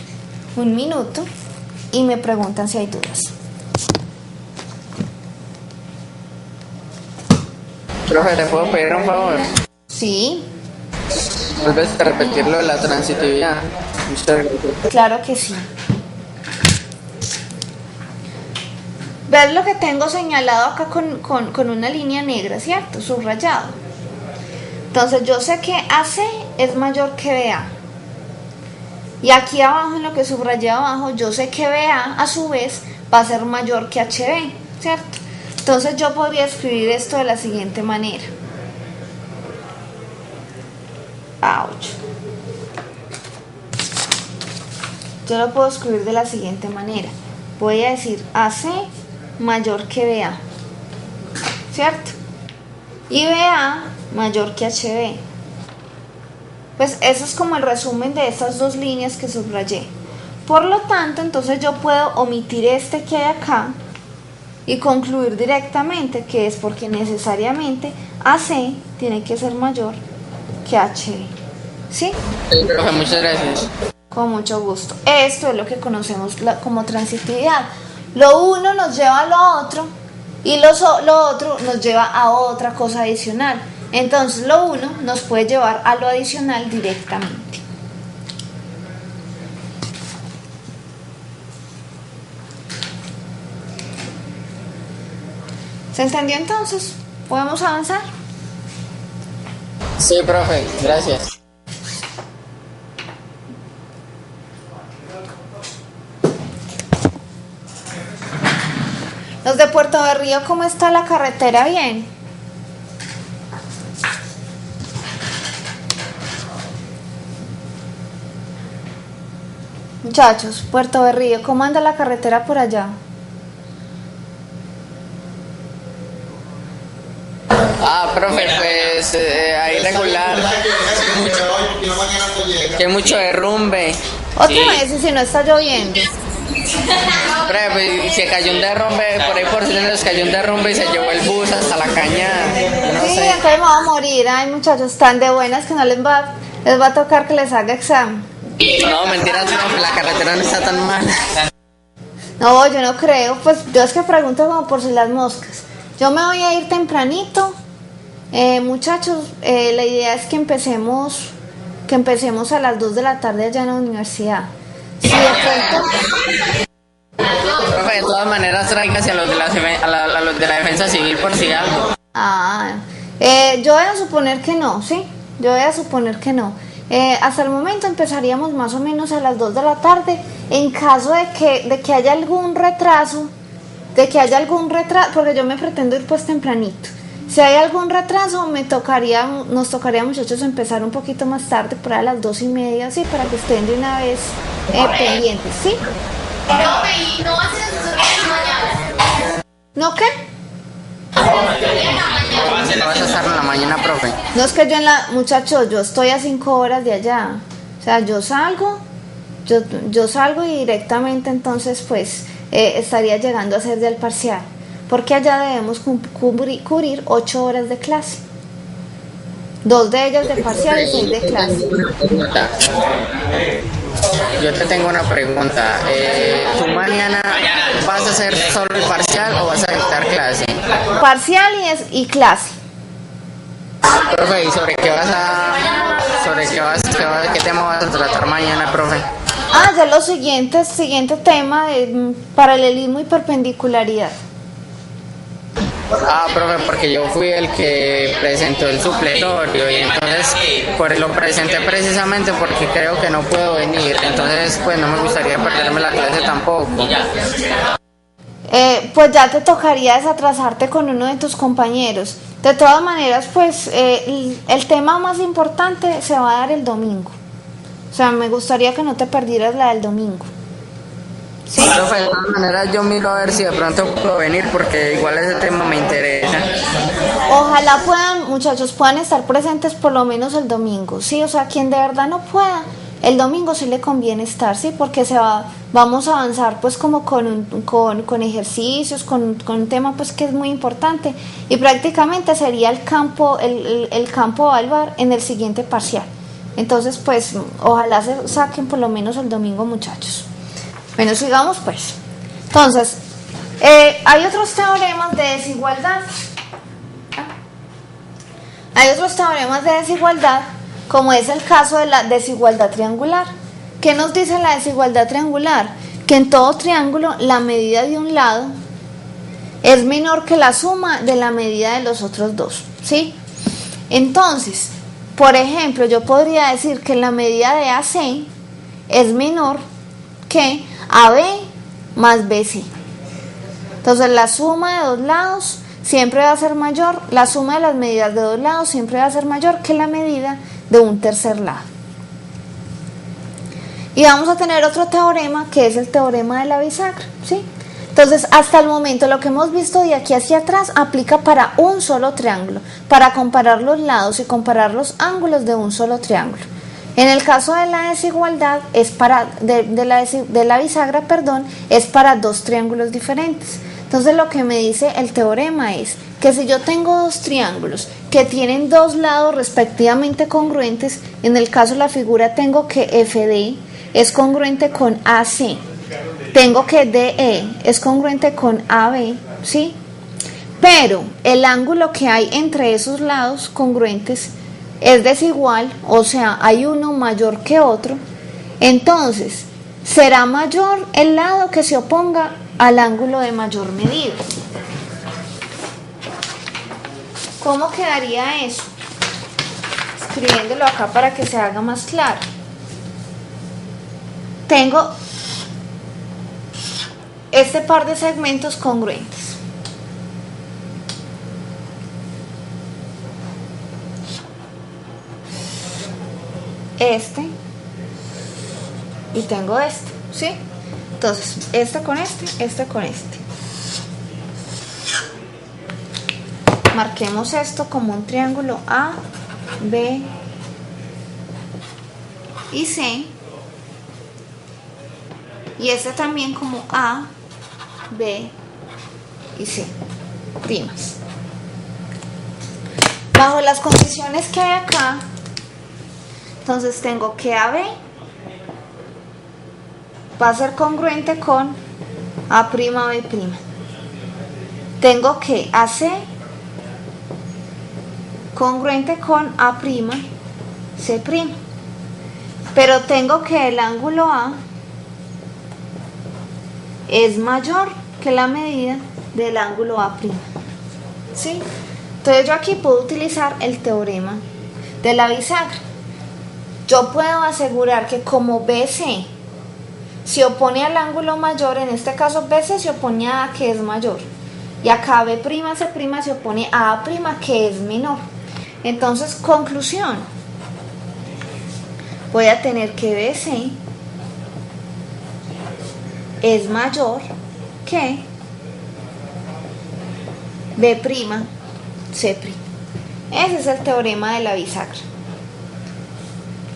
un minuto, y me preguntan si hay dudas. Profe, ¿le puedo pedir un favor? Sí, Vuelves a repetirlo de la transitividad. Muchas gracias. claro que sí. ¿Ves lo que tengo señalado acá con una línea negra, cierto? Subrayado. Entonces yo sé que AC es mayor que BA. Y aquí abajo, en lo que subrayé abajo, yo sé que BA a su vez va a ser mayor que HB, ¿cierto? Entonces yo podría escribir esto de la siguiente manera. Ouch. Yo lo puedo escribir de la siguiente manera. Voy a decir AC mayor que BA, ¿cierto? Y BA mayor que HB. Pues eso es como el resumen de estas dos líneas que subrayé. Por lo tanto, entonces yo puedo omitir este que hay acá y concluir directamente que es porque necesariamente AC tiene que ser mayor que HB. ¿Sí? Sí, profe, muchas gracias. Con mucho gusto. Esto es lo que conocemos como transitividad. Lo uno nos lleva a lo otro y lo otro nos lleva a otra cosa adicional. Entonces lo uno nos puede llevar a lo adicional directamente. ¿Se entendió entonces? ¿Podemos avanzar? Sí, profe, gracias. Los de Puerto de Río, ¿cómo está la carretera? Bien. Muchachos, Puerto de Río, ¿cómo anda la carretera por allá? Profe, pues ahí regular. Que mucho derrumbe. Otra Y, vez, y si no está lloviendo. profe, pues, se cayó un derrumbe, por ahí por Cilindros cayó un derrumbe y se llevó el bus hasta la cañada. No Sí, sé. entonces me voy a morir. Ay, muchachos, están de buenas que no les va a tocar que les haga examen. No, mentiras, profe, la carretera no está tan mala. No, yo no creo. Pues yo es que pregunto como por si las moscas. Yo me voy a ir tempranito. Muchachos, la idea es que empecemos a las 2 de la tarde allá en la universidad. Si de pronto, Profe, de todas maneras, tráigase a los de a los de la defensa civil por si algo. yo voy a suponer que no, ¿sí? Yo voy a suponer que no. Hasta el momento empezaríamos más o menos a las 2 de la tarde. En caso de que haya algún retraso, porque yo me pretendo ir pues tempranito. Si hay algún retraso, nos tocaría, muchachos, empezar un poquito más tarde, por ahí a las 2:30, ¿sí? Para que estén de una vez pendientes, ¿sí? Profe, ¿y no hacen sus mañana? ¿No qué? No vas a estar en la mañana, profe. No es que muchachos, yo estoy a 5 horas de allá. O sea, yo salgo y directamente entonces pues estaría llegando a hacer ya el parcial. Porque allá debemos cubrir 8 horas de clase. 2 de ellas de parcial y 6 de clase. Yo te tengo una pregunta. ¿Tú mañana vas a hacer solo el parcial o vas a dictar clase? Parcial y clase. Profe, ¿y qué tema vas a tratar mañana, profe? Ya lo siguiente tema de paralelismo y perpendicularidad. Profe, porque yo fui el que presentó el supletorio y entonces lo presenté precisamente porque creo que no puedo venir, entonces pues no me gustaría perderme la clase tampoco. Pues ya te tocaría desatrasarte con uno de tus compañeros. De todas maneras, pues el tema más importante se va a dar el domingo. O sea, me gustaría que no te perdieras la del domingo. ¿Sí? Profe, de todas maneras yo miro a ver si de pronto puedo venir porque igual ese tema me interesa. Ojalá muchachos, puedan estar presentes por lo menos el domingo, ¿sí? O sea, quien de verdad no pueda, el domingo sí le conviene estar, ¿sí? Porque vamos a avanzar pues como con ejercicios, con un tema pues que es muy importante y prácticamente sería el campo Álvar en el siguiente parcial. Entonces pues ojalá se saquen por lo menos el domingo, muchachos. Bueno, sigamos pues. Entonces, hay otros teoremas de desigualdad. Hay otros teoremas de desigualdad, como es el caso de la desigualdad triangular. ¿Qué nos dice la desigualdad triangular? Que en todo triángulo la medida de un lado es menor que la suma de la medida de los otros dos, ¿sí? Entonces, por ejemplo, yo podría decir que la medida de AC es menor que AB más BC. Entonces la suma de dos lados siempre va a ser mayor, la suma de las medidas de dos lados siempre va a ser mayor que la medida de un tercer lado. Y vamos a tener otro teorema que es el teorema de la bisagra, ¿sí? Entonces hasta el momento lo que hemos visto de aquí hacia atrás aplica para un solo triángulo, para comparar los lados y comparar los ángulos de un solo triángulo. En el caso de la desigualdad, de la bisagra, es para dos triángulos diferentes. Entonces lo que me dice el teorema es que si yo tengo dos triángulos que tienen dos lados respectivamente congruentes, en el caso de la figura tengo que FD es congruente con AC, tengo que DE es congruente con AB, ¿sí? Pero el ángulo que hay entre esos lados congruentes es desigual, o sea, hay uno mayor que otro, entonces será mayor el lado que se oponga al ángulo de mayor medida. ¿Cómo quedaría eso? Escribiéndolo acá para que se haga más claro. Tengo este par de segmentos congruentes. Este y tengo este, ¿sí? Entonces, este con este con este. Marquemos esto como un triángulo A, B y C. Y este también como A, B y C, primas. Bajo las condiciones que hay acá, entonces tengo que AB va a ser congruente con A', B'. Tengo que AC congruente con A', C'. Pero tengo que el ángulo A es mayor que la medida del ángulo A'. ¿Sí? Entonces yo aquí puedo utilizar el teorema de la bisagra. Yo puedo asegurar que como BC se opone al ángulo mayor, en este caso BC se opone a A, que es mayor, y acá B', C' se opone a A', que es menor. Entonces, conclusión, voy a tener que BC es mayor que B', C'. Ese es el teorema de la bisagra.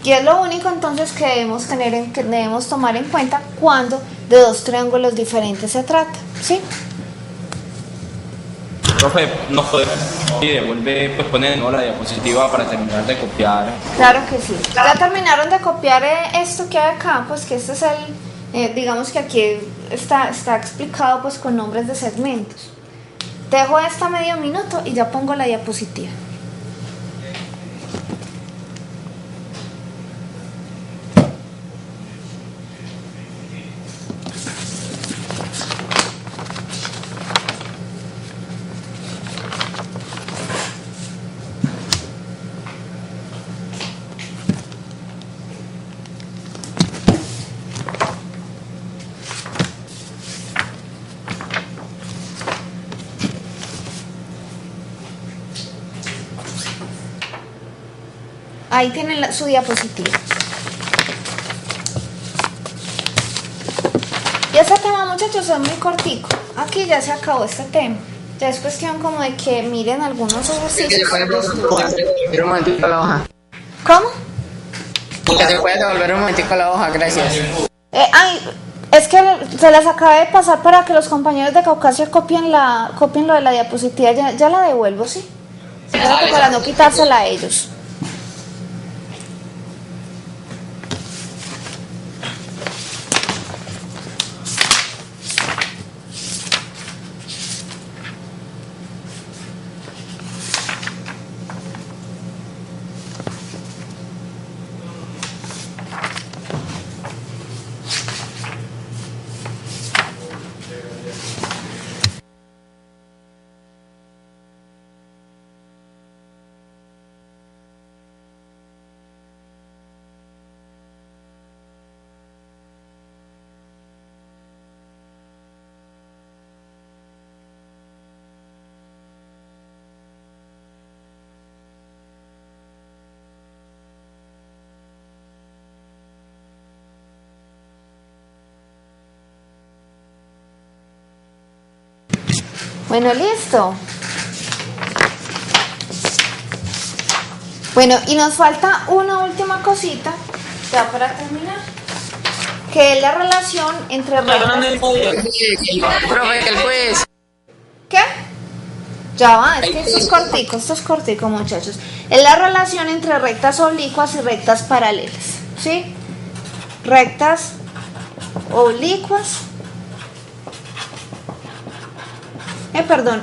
Y es lo único entonces que debemos tomar en cuenta cuando de dos triángulos diferentes se trata, ¿sí? Profe, nos podemos y devuelve, pues poner de nuevo la diapositiva para terminar de copiar. Claro que sí. Ya terminaron de copiar esto que hay acá, pues que este es el, digamos que aquí está explicado pues con nombres de segmentos. Dejo esta medio minuto y ya pongo la diapositiva. Ahí tienen su diapositiva. Y este tema, muchachos, es muy cortico. Aquí ya se acabó este tema. Ya es cuestión como de que miren algunos ejercicios. Un momentico la hoja. ¿Cómo? Que se puede devolver un momentico la hoja, gracias. Es que se las acabé de pasar para que los compañeros de Caucasia copien lo de la diapositiva. Ya la devuelvo, ¿sí? Para no quitársela a ellos. Bueno, listo. Bueno, y nos falta una última cosita, ya para terminar, que es la relación entre rectas. Profe, que el quiz. ¿Qué? Ya va, es que esto es cortico, muchachos. Es la relación entre rectas oblicuas y rectas paralelas, ¿sí? Rectas oblicuas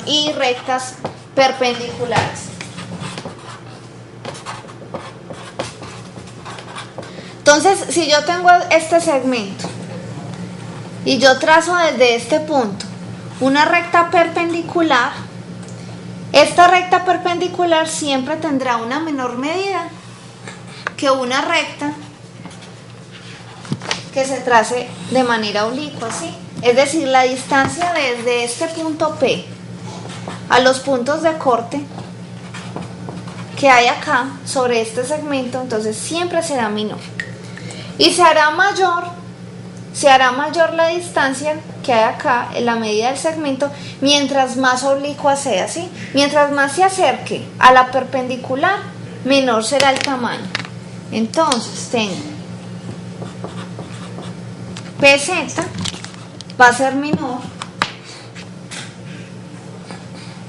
y rectas perpendiculares. Entonces, si yo tengo este segmento y yo trazo desde este punto una recta perpendicular, Esta recta perpendicular siempre tendrá una menor medida que una recta que se trace de manera oblicua, ¿sí? Es decir, la distancia desde este punto P a los puntos de corte que hay acá sobre este segmento, entonces siempre será menor. Y se hará mayor la distancia que hay acá en la medida del segmento mientras más oblicua sea, ¿sí? Mientras más se acerque a la perpendicular, menor será el tamaño. Entonces tengo PZ va a ser menor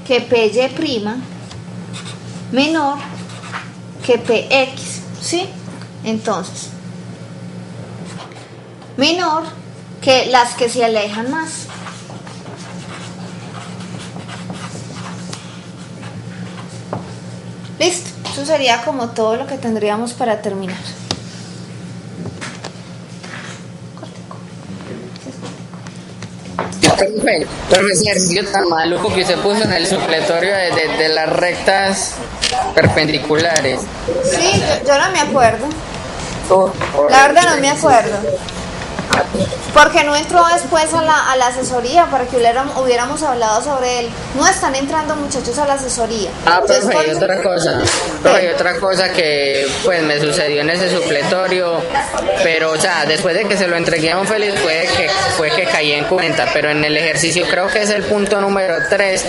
que PY', menor que PX, ¿sí? Entonces, menor que las que se alejan más. Listo, eso sería como todo lo que tendríamos para terminar. Pero ese ejercicio tan maluco que usted puso en el supletorio de las rectas perpendiculares. Sí, yo no me acuerdo. La verdad no me acuerdo. Porque no entró después a la asesoría para que hubiéramos hablado sobre él. No están entrando muchachos a la asesoría. Profe, hay otra cosa. Profe, hay otra cosa que pues me sucedió en ese supletorio. Pero, o sea, después de que se lo entregué a un Félix fue que caí en cuenta. Pero en el ejercicio creo que es el punto número 3,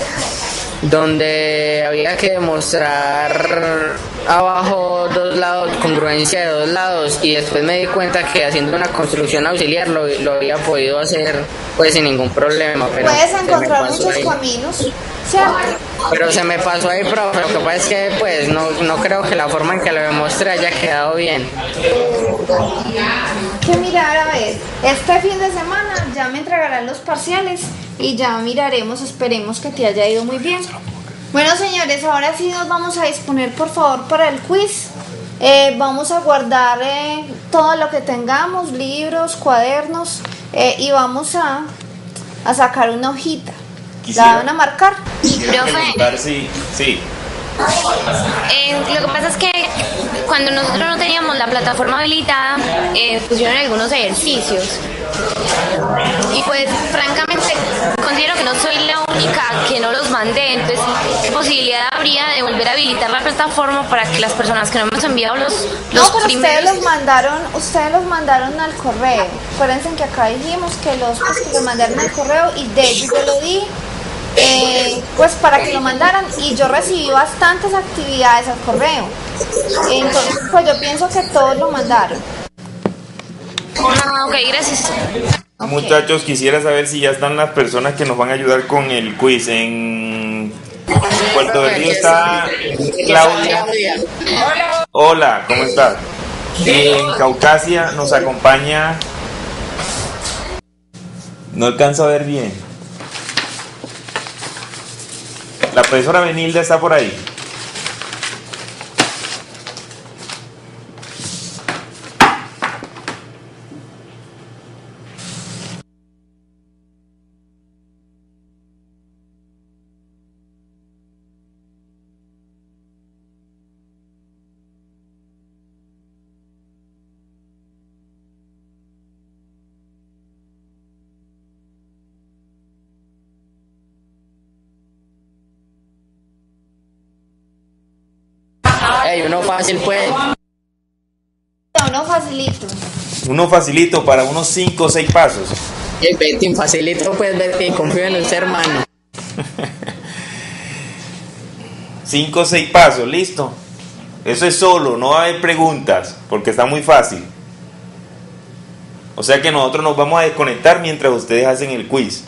donde había que demostrar abajo dos lados, congruencia de dos lados, y después me di cuenta que haciendo una construcción auxiliar lo había podido hacer pues sin ningún problema. Pero puedes encontrar muchos caminos, ¿cierto? Pero se me pasó ahí, profe. Lo que pasa es que pues no creo que la forma en que lo demostré haya quedado bien. Que mirar, a ver, este fin de semana ya me entregarán los parciales y ya miraremos, esperemos que te haya ido muy bien. Bueno, señores, ahora sí nos vamos a disponer por favor para el quiz. Vamos a guardar todo lo que tengamos, libros, cuadernos, y vamos a sacar una hojita. ¿La van a marcar? Profe. Sí. Lo que pasa es que cuando nosotros no teníamos la plataforma habilitada, pusieron algunos ejercicios. Y pues francamente considero que no soy la única que no los mandé, entonces ¿qué posibilidad habría de volver a habilitar la plataforma para que las personas que no hemos enviado los no, pero primeros... ustedes los mandaron al correo. Acuérdense que acá dijimos que los mandaron al correo y de hecho yo lo di pues para que lo mandaran y yo recibí bastantes actividades al correo. Entonces pues yo pienso que todos lo mandaron. Ok, gracias. Okay. Muchachos, quisiera saber si ya están las personas que nos van a ayudar con el quiz. En Puerto del Río está Claudia. Hola, ¿cómo estás? En Caucasia nos acompaña... No alcanzo a ver bien. La profesora Benilda está por ahí. Uno fácil pues. Uno facilito. Uno facilito para unos 5 o 6 pasos. Betty, facilito pues, Betty, confío en usted, hermano. 5 o 6 pasos, listo. Eso es solo, no va a haber preguntas, porque está muy fácil. O sea que nosotros nos vamos a desconectar mientras ustedes hacen el quiz.